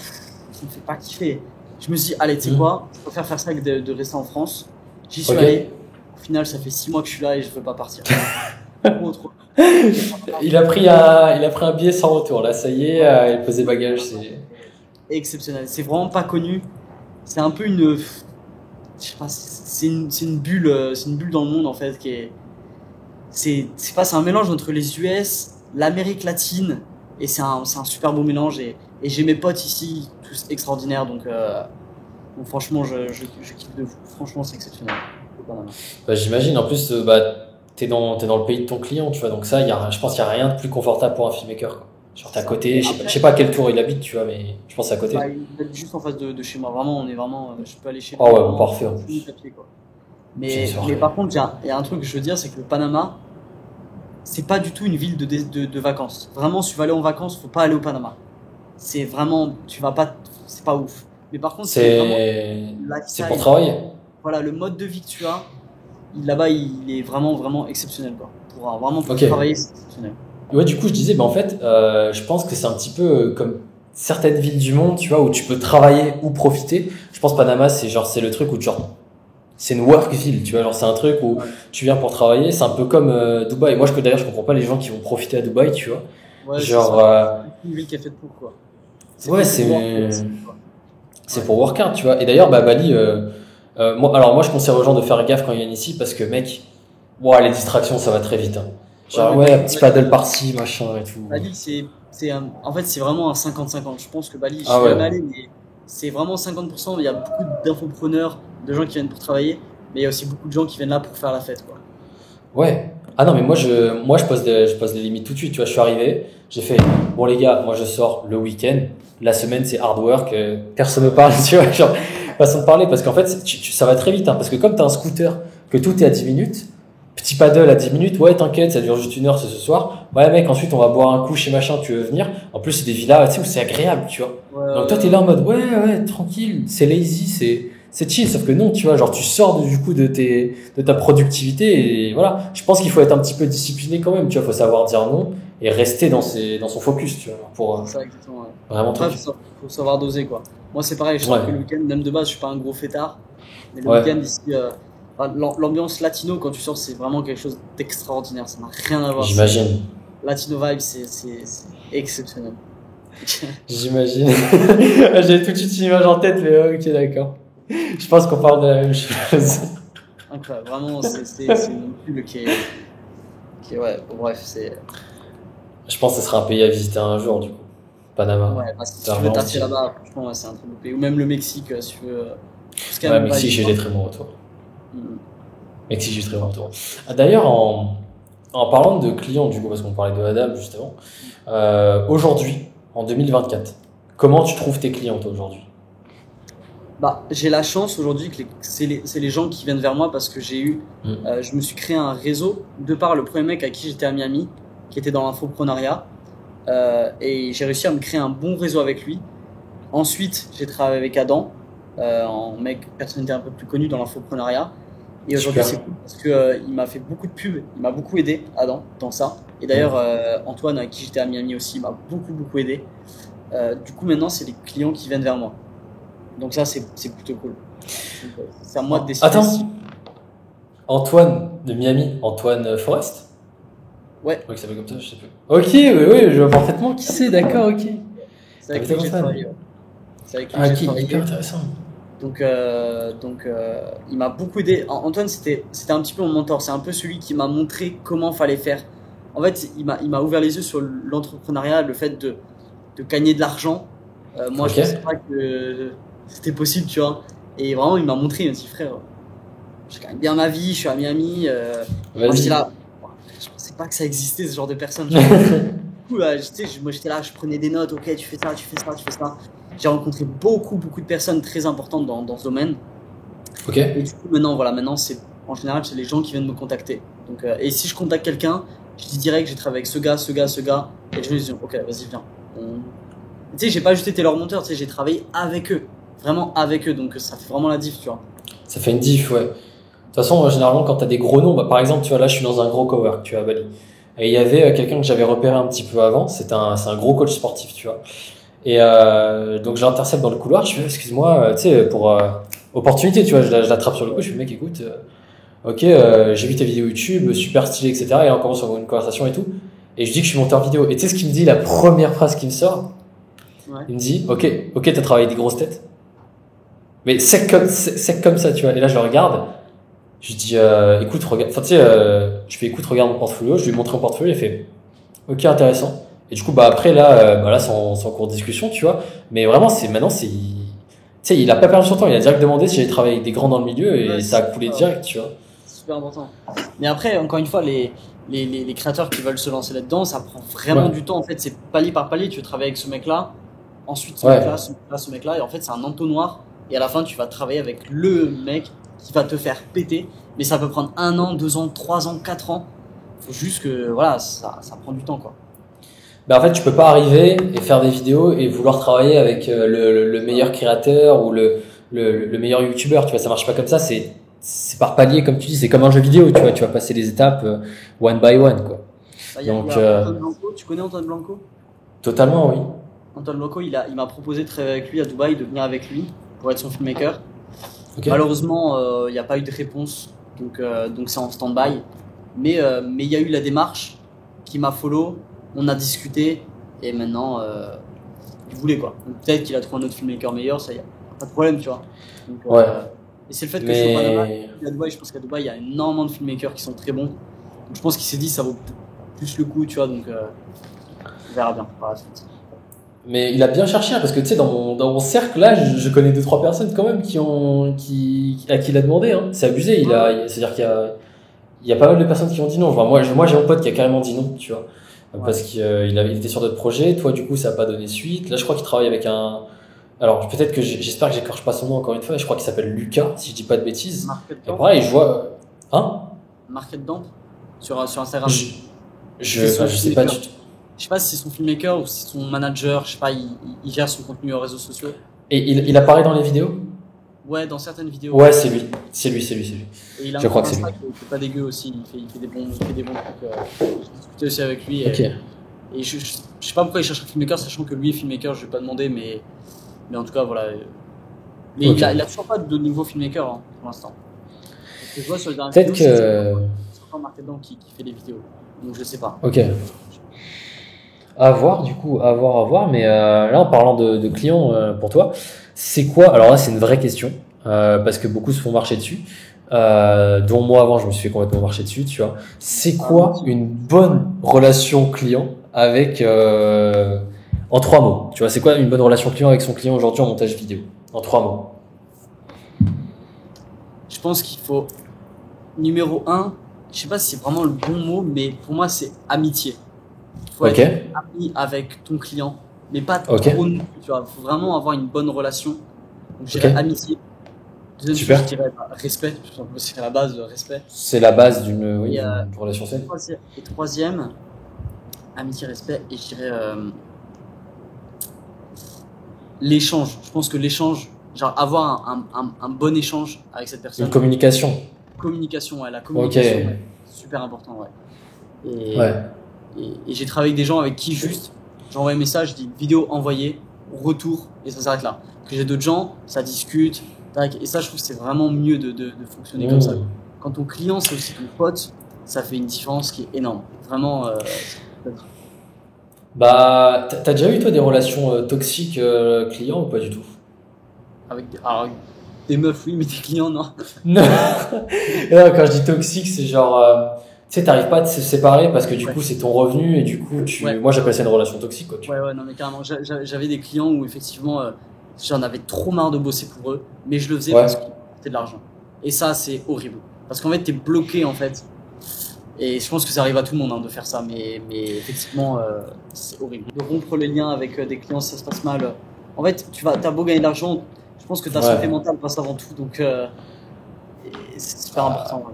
ça me fait pas kiffer. Je me suis dit allez, tu sais quoi, je préfère faire ça que de rester en France. J'y suis Ok. allé. Au final, ça fait 6 mois que je suis là et je veux pas partir. Trop. Il a pris un billet sans retour, là, ça y est, il posait bagages, c'est... Exceptionnel. C'est vraiment pas connu. C'est un peu une, je sais pas, c'est une bulle, c'est une bulle dans le monde en fait qui est, c'est un mélange entre les US, l'Amérique latine et c'est un super beau mélange et j'ai mes potes ici tous extraordinaires donc franchement je kiffe de fou. Franchement c'est exceptionnel. Le Panama. Bah, j'imagine, en plus, bah, t'es dans le pays de ton client, tu vois, donc ça, je pense qu'il n'y a rien de plus confortable pour un filmmaker, quoi. Genre, t'es à côté, je sais pas à quel tour il habite, tu vois, mais je pense à côté. Bah, il est juste en face de chez moi. Vraiment, on est vraiment. Je peux aller chez lui. Ah ouais, vraiment, bon, parfait, en plus. papier, quoi. C'est Mais par contre, il y a un truc que je veux dire, c'est que le Panama, c'est pas du tout une ville de vacances. Vraiment, si tu vas aller en vacances, faut pas aller au Panama. C'est vraiment, tu vas pas, c'est pas ouf. Mais par contre, c'est vraiment C'est pour lifestyle. travailler. Voilà, le mode de vie que tu as, là-bas, il est vraiment, vraiment exceptionnel, quoi. Vraiment pour Ok. travailler, c'est exceptionnel. Ouais, du coup, je disais, en fait, je pense que c'est un petit peu comme certaines villes du monde, tu vois, où tu peux travailler ou profiter. Je pense Panama, c'est le truc où c'est une work ville, tu vois, genre c'est un truc où Ouais, tu viens pour travailler. C'est un peu comme Dubaï. Moi, d'ailleurs, je comprends pas les gens qui vont profiter à Dubaï, tu vois. ouais, c'est Genre, ça. C'est une ville qui est faite pour, quoi. C'est ouais, fait pour voir, quoi. c'est Ouais. pour work hard, tu vois. Et d'ailleurs, bah, Bali, moi, je conseille aux gens de faire gaffe quand ils viennent ici parce que, mec, ouah, les distractions, ça va très vite, hein. Ouais, Genre, mais ouais, un petit paddle Bali, par-ci, machin et tout. Bali, en fait, c'est vraiment un 50-50. Je pense que Bali, je Ah suis ouais. jamais allé, mais c'est vraiment 50%. Il y a beaucoup d'infopreneurs, de gens qui viennent pour travailler, mais il y a aussi beaucoup de gens qui viennent là pour faire la fête, quoi. Ouais. Ah non, mais moi, je pose les limites tout de suite. Tu vois, je suis arrivé, j'ai fait, bon, les gars, moi, je sors le week-end. La semaine, c'est hard work. Personne me parle, tu vois, genre, façon de parler. Parce qu'en fait, ça va très vite, hein. Parce que comme t'as un scooter, que tout est à 10 minutes, petit paddle à 10 minutes, ouais, t'inquiète, ça dure juste 1 heure, c'est ce soir. Ouais, mec, ensuite, on va boire un coup chez machin, tu veux venir. En plus, c'est des villas, tu sais, où c'est agréable, tu vois. Ouais, Donc toi, t'es là en mode, ouais, tranquille, c'est lazy, c'est chill, sauf que non, tu vois, genre tu sors du coup de ta productivité et voilà. Je pense qu'il faut être un petit peu discipliné quand même, tu vois, faut savoir dire non et rester dans son focus, tu vois, pour c'est ça, exactement. Ouais. vraiment Après, truc. faut savoir doser, quoi. Moi, c'est pareil, je Ouais, trouve que le week-end, même de base, je suis pas un gros fêtard, mais le ouais, week-end ici, l'ambiance latino, quand tu sors, c'est vraiment quelque chose d'extraordinaire. Ça n'a rien à voir. j'imagine, Latino vibe, c'est exceptionnel. j'imagine. J'ai tout de suite une image en tête, mais ok, d'accord. Je pense qu'on parle de la même chose. Incroyable, vraiment, c'est une bulle ouais, bon, bref, c'est. Je pense que ce sera un pays à visiter un jour, du coup. Panama. Ouais, bah, si C'est tu veux vraiment taffer stylé. là-bas, franchement, ouais, c'est un très beau pays. Ou même le Mexique, si tu veux. C'est quand Ouais, même Mexique, vibe, j'ai eu quoi. des très bons retours. Mm. Mexique, j'ai eu très bons retours. Ah, d'ailleurs, en parlant de clients, du coup, parce qu'on parlait de Adam justement, aujourd'hui, en 2024, comment tu trouves tes clients toi, aujourd'hui? Bah, j'ai la chance aujourd'hui que c'est les gens qui viennent vers moi parce que Hmm. je me suis créé un réseau de par le premier mec à qui j'étais à Miami, qui était dans l'infoprenariat, et j'ai réussi à me créer un bon réseau avec lui. Ensuite, j'ai travaillé avec Adam, en mec, personnalité un peu plus connue dans l'infoprenariat. Et aujourd'hui, Super. c'est cool parce que il m'a fait beaucoup de pubs, il m'a beaucoup aidé, Adam, dans ça. Et Hmm. d'ailleurs, Antoine, à qui j'étais à Miami aussi, m'a beaucoup, beaucoup aidé. Du coup, maintenant, c'est les clients qui viennent vers moi. Donc ça, c'est plutôt cool. Donc, c'est à moi de décider si... Attends, Antoine de Miami, Antoine Forest? Ouais, Ouais, il s'appelle comme ça, je sais plus. Ok, oui, je vois parfaitement qui c'est, d'accord, ok. c'est T'as avec fait lui que comme j'ai ça? travaillé. Ouais. C'est avec lui que Ah, j'ai ok, hyper travaillé. intéressant. Il m'a beaucoup aidé. Antoine, c'était un petit peu mon mentor. C'est un peu celui qui m'a montré comment fallait faire. En fait, il m'a ouvert les yeux sur l'entrepreneuriat, le fait de gagner de l'argent. Moi, je Ok, pensais pas que c'était possible, tu vois. Et vraiment, il m'a montré, il m'a dit, frère, je gagne bien ma vie, je suis à Miami. Moi, j'étais vas-y. là, je pensais pas que ça existait, ce genre de personne, tu vois. Du coup, moi, j'étais là, je prenais des notes, ok, tu fais ça, tu fais ça, tu fais ça. J'ai rencontré beaucoup, beaucoup de personnes très importantes dans ce domaine. Ok, Et du coup, maintenant, en général, c'est les gens qui viennent me contacter. Donc, et si je contacte quelqu'un, je dis direct, j'ai travaillé avec ce gars, ce gars, ce gars. Et je lui dis, ok, vas-y, viens. Tu sais, j'ai pas juste été leur monteur, tu sais, j'ai travaillé avec eux. Vraiment avec eux. Donc, ça fait vraiment la diff, tu vois. ça fait une diff, ouais. De toute façon, généralement, quand t'as des gros noms, bah, par exemple, tu vois, là, je suis dans un gros cowork, tu vois, à Bali. Et il y avait quelqu'un que j'avais repéré un petit peu avant, c'est un gros coach sportif, tu vois. Et donc, j'intercepte dans le couloir, je fais, excuse-moi, tu sais, pour opportunité, tu vois, je l'attrape sur le coup, je fais, mec, écoute, ok, j'ai vu tes vidéos YouTube, super stylé, etc. Et là, on commence à avoir une conversation et tout. Et je dis que je suis monteur vidéo. Et tu sais ce qu'il me dit, la première phrase qu'il me sort, Ouais. il me dit, ok, t'as travaillé des grosses têtes. Mais sec comme ça, tu vois. Et là, je le regarde. Je lui dis, écoute, regarde. Enfin, tu sais, je fais, écoute, regarde mon portfolio. Je lui ai montré mon portfolio. Il fait, ok, intéressant. Et du coup, bah après, là, c'est en cours de discussion, tu vois. Mais vraiment, maintenant, tu sais, il a pas perdu son temps. Il a direct demandé si j'avais travaillé avec des grands dans le milieu Ouais, et ça a c'est coulé super, direct, tu vois. c'est super important. Mais après, encore une fois, les créateurs qui veulent se lancer là-dedans, ça prend vraiment Ouais, du temps. En fait, c'est palier par palier. Tu veux travailler avec ce mec-là, ensuite ce ouais. mec-là, ce mec-là, ce mec-là. Et en fait, c'est un entonnoir. Et à la fin, tu vas travailler avec le mec qui va te faire péter. Mais ça peut prendre 1 an, 2 ans, 3 ans, 4 ans. Faut juste que voilà, ça prend du temps quoi. Ben en fait, tu peux pas arriver et faire des vidéos et vouloir travailler avec le meilleur créateur ou le meilleur youtubeur, tu vois, ça marche pas comme ça, c'est par palier, comme tu dis, c'est comme un jeu vidéo, tu vas passer les étapes one by one, quoi. Bah, Donc, y a Antoine Blanco, tu connais Antoine Blanco? totalement, oui. Antoine Blanco, il m'a proposé de travailler avec lui à Dubaï, de venir avec lui pour être son filmmaker. Ok. Malheureusement, il n'y a pas eu de réponse, donc c'est en stand-by. Mais il y a eu la démarche qui m'a follow, on a discuté et maintenant il voulait quoi. Donc, peut-être qu'il a trouvé un autre filmmaker meilleur, ça y a pas de problème, tu vois. Donc, Ouais. et c'est le fait que je suis au Panama, Mais à Dubaï, je pense qu'à Dubaï il y a énormément de filmmakers qui sont très bons. Donc je pense qu'il s'est dit ça vaut plus le coup, tu vois. Donc on verra bien par la suite. Mais il a bien cherché, hein, parce que tu sais, dans mon cercle là, je connais 2-3 personnes quand même à qui il a demandé, hein. C'est abusé, c'est-à-dire il y a pas mal de personnes qui ont dit non. Enfin, moi j'ai mon pote qui a carrément dit non, tu vois. Parce qu'il était sur d'autres projets, toi du coup ça a pas donné suite. Là je crois qu'il travaille avec alors peut-être que j'espère que j'écorche pas son nom encore une fois, je crois qu'il s'appelle Lucas, si je dis pas de bêtises. Market Et Damp, pareil, je vois. Hein? Market Damp sur Instagram. Je sais pas du tout. Je sais pas si c'est son filmmaker ou si c'est son manager, je sais pas, il gère son contenu aux réseaux sociaux. Et il apparaît dans les vidéos? Ouais, dans certaines vidéos. Ouais, c'est lui. C'est lui. Et il a Je un crois compte que c'est Insta lui. qui est pas dégueu aussi, il fait des bons trucs. J'ai discuté aussi avec lui. Ok. Et je sais pas pourquoi il cherche un filmmaker, sachant que lui est filmmaker, je vais pas demander, mais en tout cas, voilà. Mais Ok. il a toujours pas de nouveau filmmaker hein, pour l'instant. Parce que je vois sur les dernières Peut-être vidéos, que. c'est encore Marc dedans qui fait les vidéos. Donc je sais pas. Ok. À voir, du coup, à voir. Mais là, en parlant de clients pour toi, c'est quoi? Alors là, c'est une vraie question parce que beaucoup se font marcher dessus. Dont moi avant, je me suis fait complètement marcher dessus, tu vois. C'est quoi une bonne relation client avec en 3 mots? Tu vois, c'est quoi une bonne relation client avec son client aujourd'hui en montage vidéo? En 3 mots. Je pense qu'il faut, numéro 1, je sais pas si c'est vraiment le bon mot, mais pour moi, c'est amitié. Il faut Ok. être ami avec ton client, mais pas Ok. trop non plus, tu vois. Il faut vraiment avoir une bonne relation. Donc, je dirais Ok. amitié. Deuxième Super. chose, je dirais respect. C'est la base, le respect. C'est la base d'une Et, d'une relation saine. Et troisième, amitié, respect, et je dirais l'échange. Je pense que l'échange, genre avoir un bon échange avec cette personne. Une communication. Communication, ouais, la communication, ouais, super important, ouais. Ouais. Et j'ai travaillé avec des gens avec qui juste, j'envoie un message, je dis vidéo envoyée, retour, et ça s'arrête là. Que j'ai d'autres gens, ça discute, tac, et ça je trouve que c'est vraiment mieux de fonctionner comme ça. Quand ton client c'est aussi ton pote, ça fait une différence qui est énorme. Vraiment, Bah, t'as déjà eu toi des relations toxiques clients ou pas du tout? avec des meufs, oui, mais des clients, non. Non. Non, quand je dis toxique, c'est genre, tu sais, t'arrives pas à te séparer parce que du coup c'est ton revenu et du coup Ouais. moi j'appelle ça une relation toxique quoi. Ouais, non, mais carrément. J'avais des clients où effectivement, j'en avais trop marre de bosser pour eux, mais je le faisais Ouais. parce qu'ils coûtaient de l'argent. Et ça, c'est horrible. Parce qu'en fait, t'es bloqué en fait. Et je pense que ça arrive à tout le monde hein, de faire ça, mais effectivement, c'est horrible. De rompre les liens avec des clients, si ça se passe mal. En fait, t'as beau gagner de l'argent, je pense que ta Ouais. santé mentale passe avant tout, donc et c'est super important. Ouais.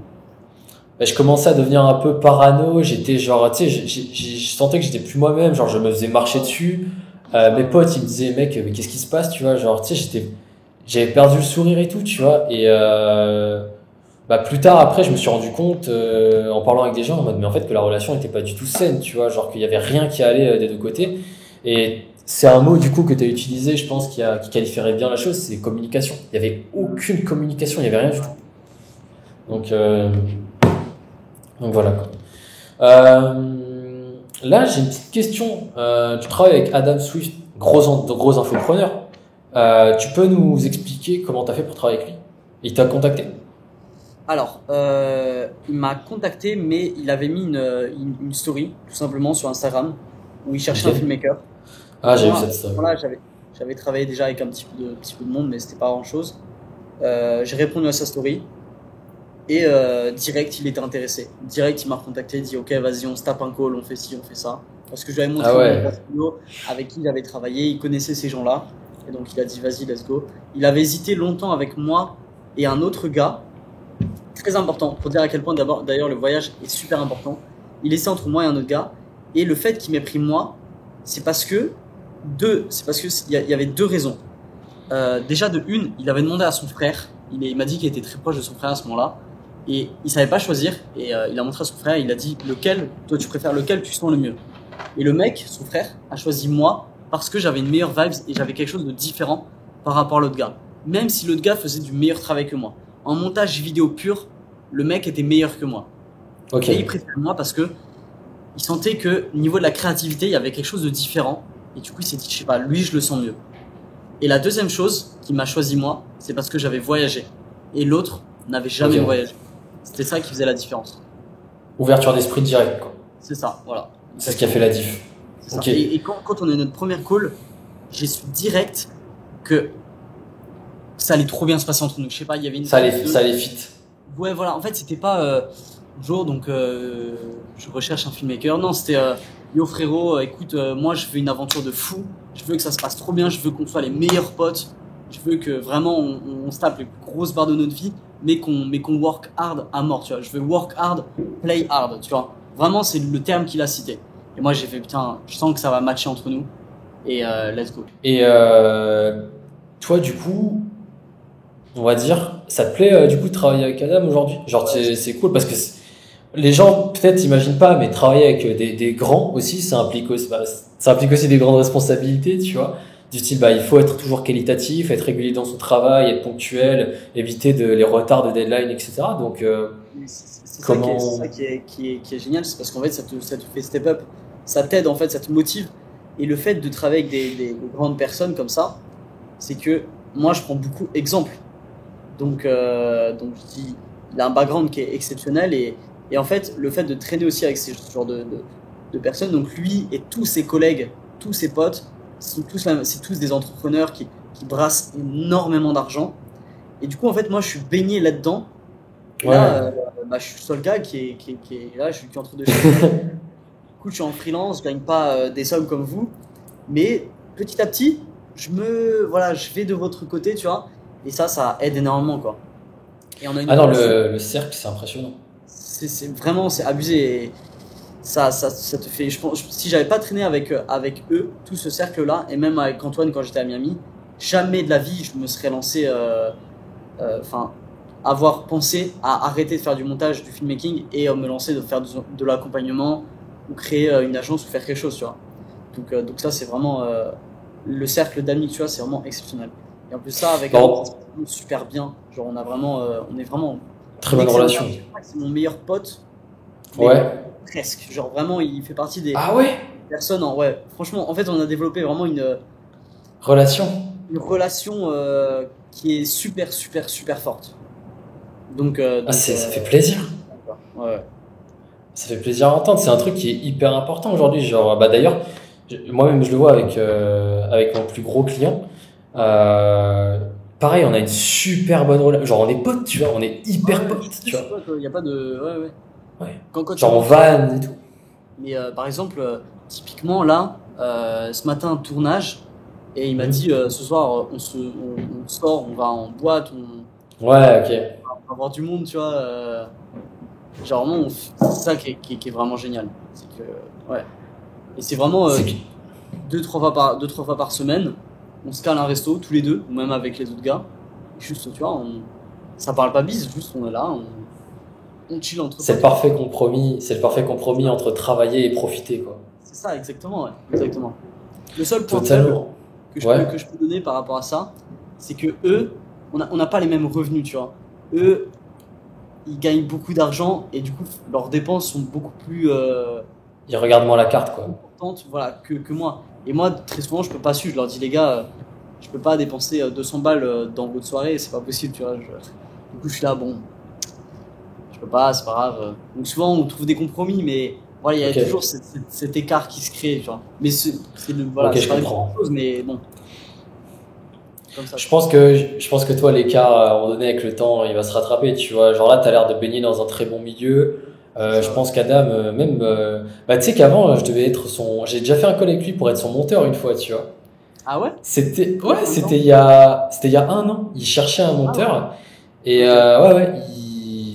Bah, je commençais à devenir un peu parano, j'étais genre, tu sais, je sentais que j'étais plus moi-même, genre je me faisais marcher dessus. Mes potes ils me disaient mec, mais qu'est-ce qui se passe, tu vois, genre tu sais, j'avais perdu le sourire et tout, tu vois, et bah plus tard après je me suis rendu compte en parlant avec des gens en mode mais en fait que la relation était pas du tout saine, tu vois, genre qu'il y avait rien qui allait des deux côtés. Et c'est un mot du coup que tu as utilisé, je pense qui qualifierait bien la chose, c'est communication. Il y avait aucune communication, il y avait rien du tout. Donc voilà quoi. Là j'ai une petite question. Tu travailles avec Adam Swift, gros infopreneur. Tu peux nous expliquer comment tu as fait pour travailler avec lui? Il t'a contacté? Alors, il m'a contacté, mais il avait mis une story, tout simplement, sur Instagram, où il cherchait Ok. un filmmaker. Ah, j'ai vu Moi, cette story. Voilà, j'avais travaillé déjà avec un petit peu de monde, mais c'était pas grand chose. J'ai répondu à sa story et direct, il était intéressé. Direct, il m'a recontacté, il dit ok, vas-y, on se tape un call, on fait ci, on fait ça. Parce que je lui avais montré Ah ouais. mon portfolio avec qui il avait travaillé, il connaissait ces gens-là, et donc il a dit vas-y, let's go. Il avait hésité longtemps avec moi et un autre gars, très important, pour dire à quel point d'ailleurs le voyage est super important. il laissait entre moi et un autre gars. Et le fait qu'il m'ait pris moi, c'est parce que il y avait deux raisons. Déjà de une, il avait demandé à son frère. Il m'a dit qu'il était très proche de son frère à ce moment-là. Et il savait pas choisir. Et il a montré à son frère. Il a dit toi tu préfères lequel tu sens le mieux. Et le mec, son frère, a choisi moi parce que j'avais une meilleure vibes et j'avais quelque chose de différent par rapport à l'autre gars. Même si l'autre gars faisait du meilleur travail que moi. En montage vidéo pur, le mec était meilleur que moi. Ok. Et il préférait moi parce que il sentait que au niveau de la créativité, il y avait quelque chose de différent. Et du coup, il s'est dit, je sais pas, lui, je le sens mieux. Et la deuxième chose qui m'a choisi moi, c'est parce que j'avais voyagé. Et l'autre n'avait jamais Ok. voyagé. C'était ça qui faisait la différence. Ouverture d'esprit direct, quoi. C'est ça, voilà. C'est ce qui a fait la diff. C'est ça. Ok. Et quand on a eu notre première call, j'ai su direct que ça allait trop bien se passer entre nous. Je sais pas, il y avait une... Ça allait fit. Ouais, voilà. En fait, c'était pas bonjour, donc je recherche un filmmaker. Non, c'était yo frérot, écoute, moi je veux une aventure de fou. Je veux que ça se passe trop bien. Je veux qu'on soit les meilleurs potes. Je veux que vraiment on se tape les plus grosses barres de notre vie, mais qu'on work hard à mort. Tu vois, je veux work hard, play hard. Tu vois, vraiment c'est le terme qu'il a cité. Et moi j'ai fait putain, je sens que ça va matcher entre nous. Et let's go. Et toi, du coup, on va dire, ça te plaît du coup de travailler avec Adam aujourd'hui? Genre, c'est cool parce que les gens peut-être imaginent pas, mais travailler avec des grands aussi, ça implique aussi des grandes responsabilités, tu vois. Du style, bah, il faut être toujours qualitatif, être régulier dans son travail, être ponctuel, éviter les retards de deadline, etc. Donc, C'est comment... ça qui est génial, c'est parce qu'en fait ça te fait step up, ça t'aide en fait, ça te motive. Et le fait de travailler avec des grandes personnes comme ça, c'est que moi je prends beaucoup exemple. Donc je dis, il a un background qui est exceptionnel et en fait le fait de traîner aussi avec ce genre de personnes, donc lui et tous ses collègues, tous ses potes, c'est tous des entrepreneurs qui brassent énormément d'argent. Et du coup en fait moi je suis baigné là-dedans. Et Ouais. là, je suis le seul gars qui est là, je suis entre deux chaises. Du coup, je suis en freelance, je gagne pas des sommes comme vous, mais petit à petit, je vais de votre côté, tu vois, et ça aide énormément, quoi. Et on a une Ah non, relation, le cercle, c'est impressionnant. c'est vraiment, c'est abusé. Et ça te fait, je pense, si j'avais pas traîné avec eux, tout ce cercle-là, et même avec Antoine quand j'étais à Miami, jamais de la vie je me serais lancé, enfin, avoir pensé à arrêter de faire du montage, du filmmaking et me lancer de faire de l'accompagnement ou créer une agence ou faire quelque chose, tu vois. Donc ça, c'est vraiment le cercle d'amis, tu vois, c'est vraiment exceptionnel. Et en plus, ça, avec un Bon, super bien, genre on est vraiment très une bonne excellente relation. relation. Je crois que c'est mon meilleur pote, mais Ouais. presque. Genre vraiment, il fait partie des Ah ouais? personnes, ouais, franchement, en fait, on a développé vraiment Relation. une relation qui est super, super, super forte. Ah, ça fait plaisir. Ouais, ouais. Ça fait plaisir à entendre. C'est un truc qui est hyper important aujourd'hui. Genre, bah d'ailleurs, moi-même, je le vois avec mon plus gros client. Pareil, on a une super bonne relation. Genre, on est potes, tu vois. On est hyper Ouais, potes, tu vois. il n'y a pas de. Ouais, ouais. Ouais. Quand Genre, on vanne et tout. Mais par exemple, typiquement là, ce matin, tournage, et il m'a Mhm. dit ce soir, on sort, on va en boîte, Ouais, ok. on va voir du monde, tu vois. Genre, vraiment, c'est ça qui est vraiment génial. C'est que, ouais. Et c'est vraiment C'est que- deux, trois fois par semaine, on se cale un resto, tous les deux, ou même avec les autres gars. Juste, tu vois, ça parle pas bise, juste on est là, on chill entre c'est le potes. parfait compromis. C'est le parfait compromis entre travailler et profiter, quoi. C'est ça, exactement, ouais, exactement. Le seul point faible Totalement. que Ouais. que je peux donner par rapport à ça, c'est que eux, on n'a pas les mêmes revenus, tu vois. Eux, ils gagnent beaucoup d'argent et du coup, leurs dépenses sont beaucoup plus Il regarde moins la carte, quoi. importantes, voilà, que moi. Et moi, très souvent, je peux pas suivre. Je leur dis, les gars, je peux pas dépenser 200 balles dans votre soirée, c'est pas possible, tu vois. Du coup, je suis là, bon, je peux pas, c'est pas grave. Donc souvent, on trouve des compromis, mais voilà, il y a Ok. toujours cet écart qui se crée, tu vois. Mais voilà, Ok, c'est je pas une comprends. grande chose, mais bon, comme ça. Je pense que toi, l'écart, à un moment donné, avec le temps, il va se rattraper, tu vois. Genre là, t'as l'air de baigner dans un très bon milieu. C'est Je ça. pense qu'Adam, bah, tu sais qu'avant, je devais être j'ai déjà fait un call avec lui pour être son monteur une fois, tu vois. Ah ouais? Ouais, Combien de temps? c'était il y a un an. Il cherchait un Ah ouais. monteur. Et Ok. ouais, ouais,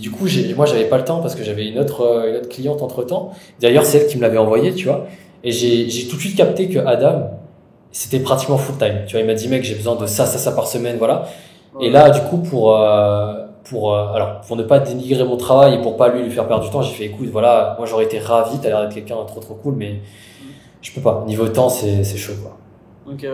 du coup, moi, j'avais pas le temps parce que j'avais une autre cliente entre temps. D'ailleurs, c'est elle qui me l'avait envoyé, tu vois. Et j'ai tout de suite capté que Adam, c'était pratiquement full time. Tu vois, il m'a dit, mec, j'ai besoin de ça par semaine, voilà. Et là, du coup, alors, pour ne pas dénigrer mon travail et pour pas lui faire perdre du temps, j'ai fait, écoute, voilà, moi, j'aurais été ravi, t'as l'air d'être quelqu'un de trop cool, mais je peux pas. Niveau temps, c'est chaud, quoi. Donc,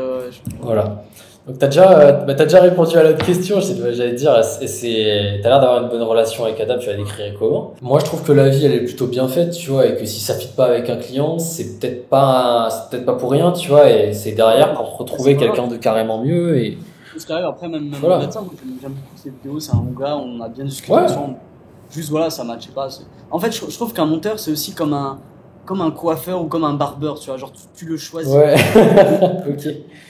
Voilà. Donc t'as déjà répondu à l'autre question. J'allais te dire, t'as l'air d'avoir une bonne relation avec Adam. Tu la décrirais comment? Moi, je trouve que la vie, elle est plutôt bien faite, tu vois, et que si ça fit pas avec un client, c'est peut-être pas pour rien, tu vois, et c'est derrière pour retrouver quelqu'un de carrément mieux et. Parce qu'arrive après, même Voilà. au-delà de ça, moi j'aime beaucoup ces vidéos, c'est un bon gars, on a bien discuté Ouais. ensemble. Juste voilà, ça matchait pas. En fait, je trouve qu'un monteur, c'est aussi comme un coiffeur ou comme un barbeur, tu vois, genre tu le choisis. Ouais. Ok.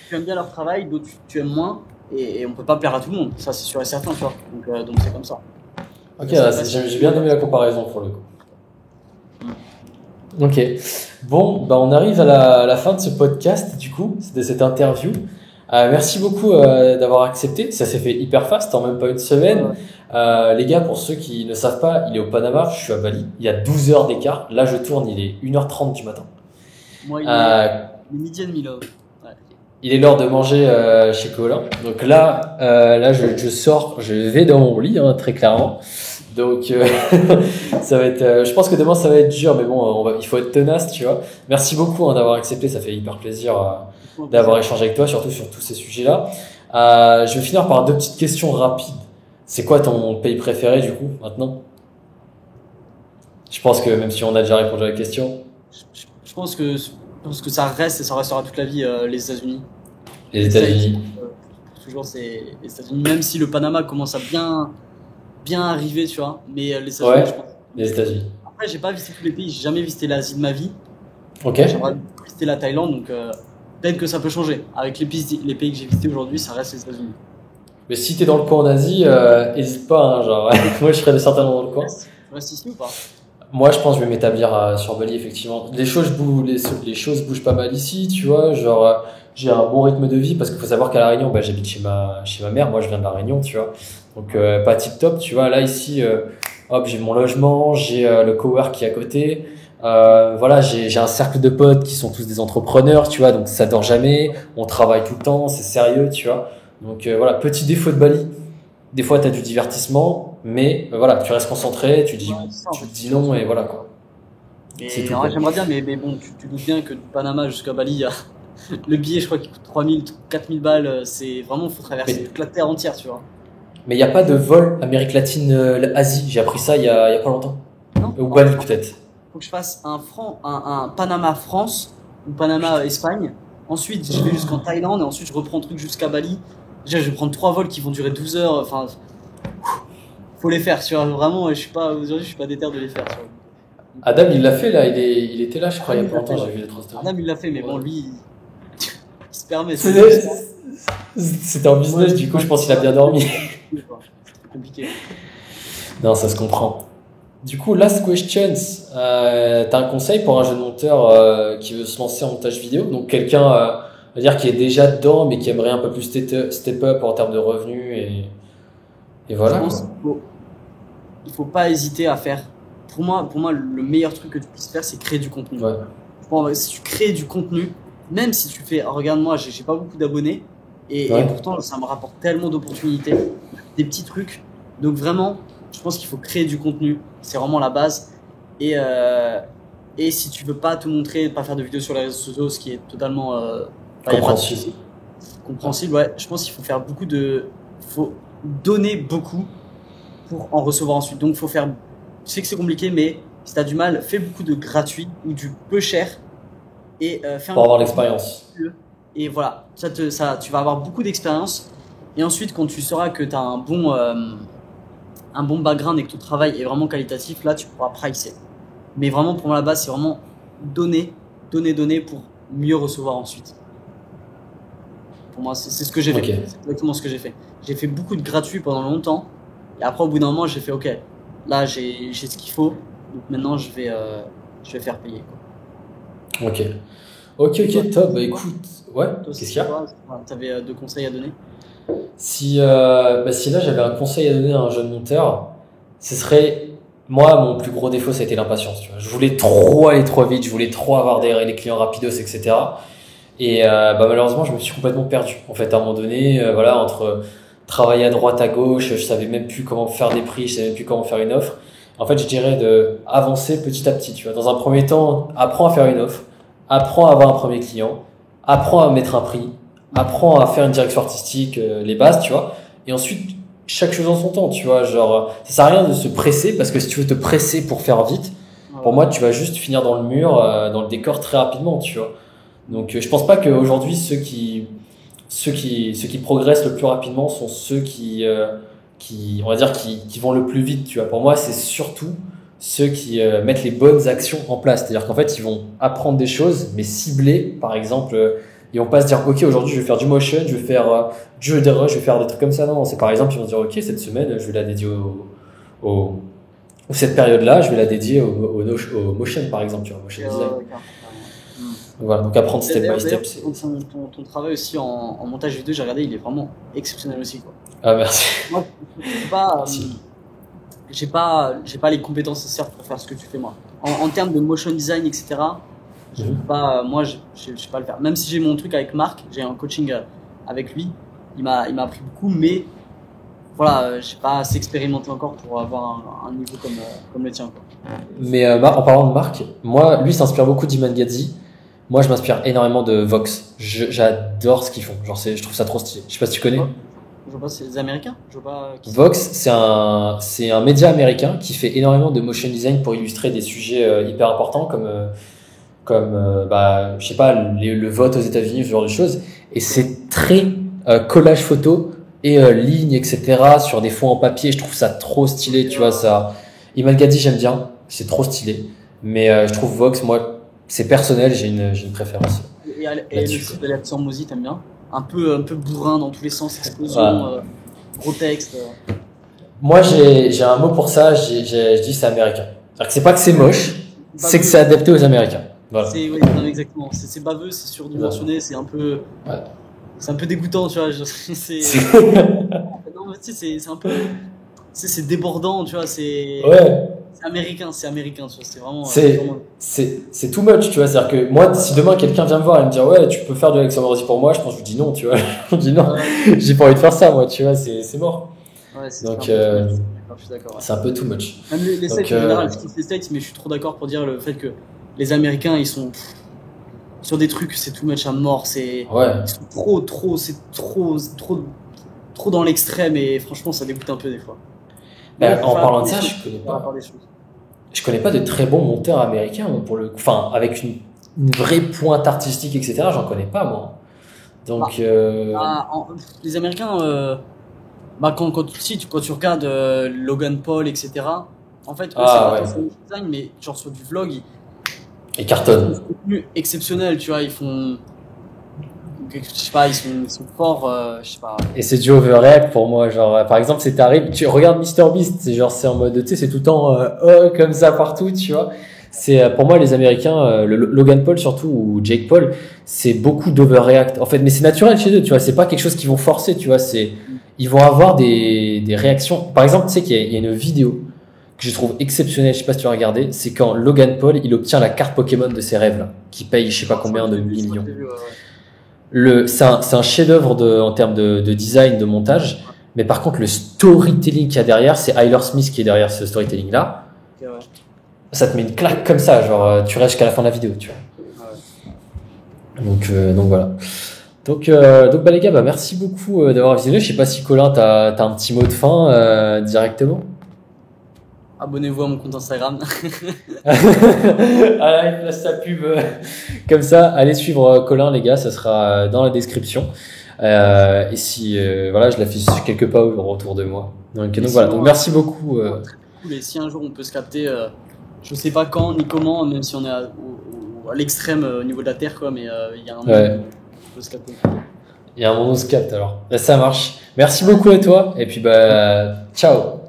Tu aimes bien leur travail, d'autres tu aimes moins, et on peut pas plaire à tout le monde, ça c'est sûr et certain, tu vois. Donc c'est comme ça. Ok, j'ai bien aimé la comparaison pour le coup. Ok. Bon, bah on arrive à la fin de ce podcast, du coup, de cette interview. Merci beaucoup d'avoir accepté. Ça s'est fait hyper fast, en même pas une semaine. Les gars, pour ceux qui ne savent pas, il est au Panama, je suis à Bali. Il y a 12 heures d'écart. Là, je tourne, il est 1h30 du matin. Moi, il est midi et demi là. Ouais. Il est l'heure de manger chez Colin. Donc là, je sors, je vais dans mon lit, hein, très clairement. Donc ça va être. Je pense que demain ça va être dur, mais bon, il faut être tenace, tu vois. Merci beaucoup d'avoir accepté, ça fait hyper plaisir d'avoir échangé avec toi, surtout sur tous ces sujets-là. Je vais finir par deux petites questions rapides. C'est quoi ton pays préféré du coup maintenant? Je pense que même si on a déjà répondu à la question. Je pense que ça reste et ça restera toute la vie les États-Unis. Les États-Unis. Toujours c'est les États-Unis, même si le Panama commence à bien arriver, tu vois. Mais les États-Unis, Ouais, je pense. les États-Unis. Après, j'ai pas visité tous les pays, j'ai jamais visité l'Asie de ma vie. Ok. J'aimerais visiter la Thaïlande, donc peut-être que ça peut changer. Avec les pays que j'ai visités aujourd'hui, ça reste les États-Unis. Mais si t'es dans le coin en Asie, hésite pas, hein, genre, moi je serais certainement dans le coin. Tu restes ici ou pas? Moi, je pense que je vais m'établir sur Bali, effectivement. Les choses bougent pas mal ici, tu vois. Genre, j'ai un bon rythme de vie parce qu'il faut savoir qu'à La Réunion, bah, j'habite chez ma mère. Moi, je viens de La Réunion, tu vois. Donc, pas tip top, tu vois. Là, ici, hop, j'ai mon logement, j'ai le cowork qui est à côté. Voilà, j'ai un cercle de potes qui sont tous des entrepreneurs, tu vois. Donc, ça dort jamais. On travaille tout le temps, c'est sérieux, tu vois. Donc, voilà, petit défaut de Bali. Des fois, tu as du divertissement, mais voilà, tu restes concentré, tu dis non et voilà quoi. C'est tout. J'aimerais bien, mais bon, tu doutes bien que du Panama jusqu'à Bali, il y a le billet, je crois qu'il coûte 3000, 4000 balles. C'est vraiment, faut traverser toute la terre entière, tu vois. Mais il n'y a pas de vol Amérique latine, Asie. J'ai appris ça il y a pas longtemps. Non. Ou Bali peut-être. Faut que je fasse un Panama-France ou Panama-Espagne. Ensuite, je vais jusqu'en Thaïlande et ensuite je reprends le truc jusqu'à Bali. Déjà, je vais prendre 3 vols qui vont durer 12 heures. Enfin, faut les faire, tu vois. Vraiment, aujourd'hui, je suis pas déter de les faire. Tu vois. Adam, il l'a fait là. Il était là, je crois, il y a pas longtemps. J'ai vu les 3 stories. Adam, il l'a fait, mais bon, lui, il se permet. C'était en business, du coup, je pense qu'il a bien dormi. C'est compliqué. Non, ça se comprend. Du coup, last questions. T'as un conseil pour un jeune monteur qui veut se lancer en montage vidéo? Donc, quelqu'un, on va dire, qui est déjà dedans, mais qui aimerait un peu plus step up en termes de revenus et voilà. Je pense qu'il faut pas hésiter à faire. Pour moi, le meilleur truc que tu puisses faire, c'est créer du contenu. Ouais. Bon, si tu crées du contenu, même si tu fais, regarde-moi, j'ai pas beaucoup d'abonnés, et pourtant, ça me rapporte tellement d'opportunités, des petits trucs. Donc vraiment, je pense qu'il faut créer du contenu. C'est vraiment la base. Et si tu veux pas te montrer, pas faire de vidéos sur les réseaux sociaux, ce qui est totalement compréhensible, ouais. Je pense qu'il faut faire faut donner beaucoup pour en recevoir ensuite. Donc faut faire. Je sais que c'est compliqué, mais si t'as du mal, fais beaucoup de gratuit ou du peu cher et fais pour avoir l'expérience. Et voilà, tu vas avoir beaucoup d'expérience. Et ensuite, quand tu sauras que t'as un bon background et que ton travail est vraiment qualitatif, là tu pourras pricer. Mais vraiment, pour moi, la base, c'est vraiment donner pour mieux recevoir ensuite. Pour moi, c'est ce que j'ai fait. C'est exactement ce que j'ai fait. J'ai fait beaucoup de gratuits pendant longtemps. Et après, au bout d'un moment, j'ai fait OK, là, j'ai ce qu'il faut. Donc maintenant, je vais faire payer. Quoi. Ok, top. Bah écoute, ouais, toi, qu'est-ce qu'il y a? T'avais 2 conseils à donner? Si là, j'avais un conseil à donner à un jeune monteur, ce serait, moi, mon plus gros défaut, ça a été l'impatience, tu vois. Je voulais trop aller trop vite, je voulais trop avoir des clients rapidos, etc. Et malheureusement, je me suis complètement perdu. En fait, à un moment donné, voilà, entre travailler à droite, à gauche, je savais même plus comment faire des prix, je savais même plus comment faire une offre. En fait, je dirais de avancer petit à petit, tu vois. Dans un premier temps, apprends à faire une offre, apprends à avoir un premier client, apprends à mettre un prix, apprends à faire une direction artistique, les bases, tu vois. Et ensuite, chaque chose en son temps, tu vois. Genre, ça sert à rien de se presser parce que si tu veux te presser pour faire vite, pour moi, tu vas juste finir dans le mur, dans le décor très rapidement, tu vois. Donc, je pense pas qu'aujourd'hui, ceux qui progressent le plus rapidement sont ceux qui on va dire, qui vont le plus vite, tu vois. Pour moi, c'est surtout ceux qui mettent les bonnes actions en place. C'est-à-dire qu'en fait, ils vont apprendre des choses, mais ciblées. Par exemple, ils vont pas se dire, OK, aujourd'hui, je vais faire du motion, je vais faire du jeu de rush, je vais faire des trucs comme ça. Non, c'est par exemple, ils vont se dire, OK, cette semaine, je vais la dédier au cette période-là, je vais la dédier au motion, par exemple, tu vois, motion design. Donc voilà, donc apprendre step by step. Ton travail aussi en montage vidéo, j'ai regardé, il est vraiment exceptionnel aussi, quoi. Ah, merci. Moi, j'ai pas les compétences nécessaires pour faire ce que tu fais, moi. En termes de motion design, etc., je peux pas, moi, je sais pas le faire. Même si j'ai mon truc avec Marc, j'ai un coaching avec lui, il m'a appris beaucoup, mais voilà, j'ai pas assez expérimenté encore pour avoir un niveau comme le tien, quoi. Mais en parlant de Marc, moi, lui s'inspire beaucoup d'Iman Gadzhi. Moi, je m'inspire énormément de Vox. J'adore ce qu'ils font. Genre, je trouve ça trop stylé. Je sais pas si tu connais. Je vois pas, c'est les Américains. Je vois pas. Vox, c'est un média américain qui fait énormément de motion design pour illustrer des sujets hyper importants comme je sais pas, le vote aux États-Unis, ce genre de choses. Et c'est très collage photo et lignes, etc. sur des fonds en papier. Je trouve ça trop stylé, tu vois. Ça. Iman Gadzhi, j'aime bien. C'est trop stylé. Mais je trouve Vox, moi, c'est personnel, j'ai une préférence. Et le style de l'accent Mozi, t'aimes bien? Un peu bourrin dans tous les sens, explosion, gros texte. Moi, j'ai un mot pour ça, je dis c'est américain. C'est-à-dire que c'est pas que c'est moche, c'est que c'est adapté aux Américains. Voilà. Oui, non, exactement. C'est baveux, c'est surdimensionné, c'est un peu. Ouais. C'est un peu dégoûtant, tu vois. Non, mais tu sais, c'est un peu. Tu sais, c'est débordant, tu vois. Ouais. C'est américain, tu vois. C'est vraiment. C'est too much, tu vois. C'est-à-dire que moi, si demain quelqu'un vient me voir et me dire, ouais, tu peux faire de l'Alexandre Rossi pour moi, je pense que je dis non, tu vois. Je dis non, j'ai pas envie de faire ça, moi, tu vois, c'est mort. Ouais, c'est donc, je suis d'accord. Ouais. C'est un peu too much. Même les States, en général, je kiffe les States, mais je suis trop d'accord pour dire le fait que les Américains, ils sont sur des trucs, c'est too much à mort. Ils sont c'est trop dans l'extrême et franchement, ça dégoûte un peu des fois. En parlant de ça, je connais pas de très bons monteurs américains pour le coup. Enfin, avec une vraie pointe artistique, etc. J'en connais pas, moi. Donc, les Américains, quand tu regardes Logan Paul, etc. En fait, c'est pas du design, mais genre sur du vlog, ils cartonnent. C'est exceptionnel, tu vois. Ils font, je sais pas, ils sont forts, je sais pas. Et c'est du overreact pour moi, genre par exemple, c'est terrible. Tu regardes MrBeast, c'est en mode, tu sais, c'est tout le temps comme ça partout, tu vois. C'est pour moi les Américains, Logan Paul surtout ou Jake Paul, c'est beaucoup d'overreact. En fait, mais c'est naturel chez eux, tu vois. C'est pas quelque chose qu'ils vont forcer, tu vois. Ils vont avoir des réactions. Par exemple, tu sais qu'il y a une vidéo que je trouve exceptionnelle, je sais pas si tu as regardé, c'est quand Logan Paul, il obtient la carte Pokémon de ses rêves, là, qui paye je sais pas combien de millions. C'est un chef-d'œuvre en termes de design, de montage, mais par contre, le storytelling qu'il y a derrière, c'est Tyler Smith qui est derrière ce storytelling-là. Okay, ouais. Ça te met une claque comme ça, genre, tu restes jusqu'à la fin de la vidéo, tu vois. Ouais. Donc voilà. Donc les gars, merci beaucoup d'avoir visionné. Je sais pas si Colin, t'as un petit mot de fin directement. Abonnez-vous à mon compte Instagram. Voilà, il place sa pub comme ça. Allez suivre Colin, les gars, ça sera dans la description. Et si voilà, je l'affiche quelque part autour de moi. Donc voilà. Donc merci beaucoup. Très cool. Et si un jour on peut se capter, je sais pas quand ni comment, même si on est à l'extrême au niveau de la Terre, quoi. Mais il y a un moment où on peut se capter. Il y a un moment où on se capte alors. Là, ça marche. Merci beaucoup à toi. Et puis ciao.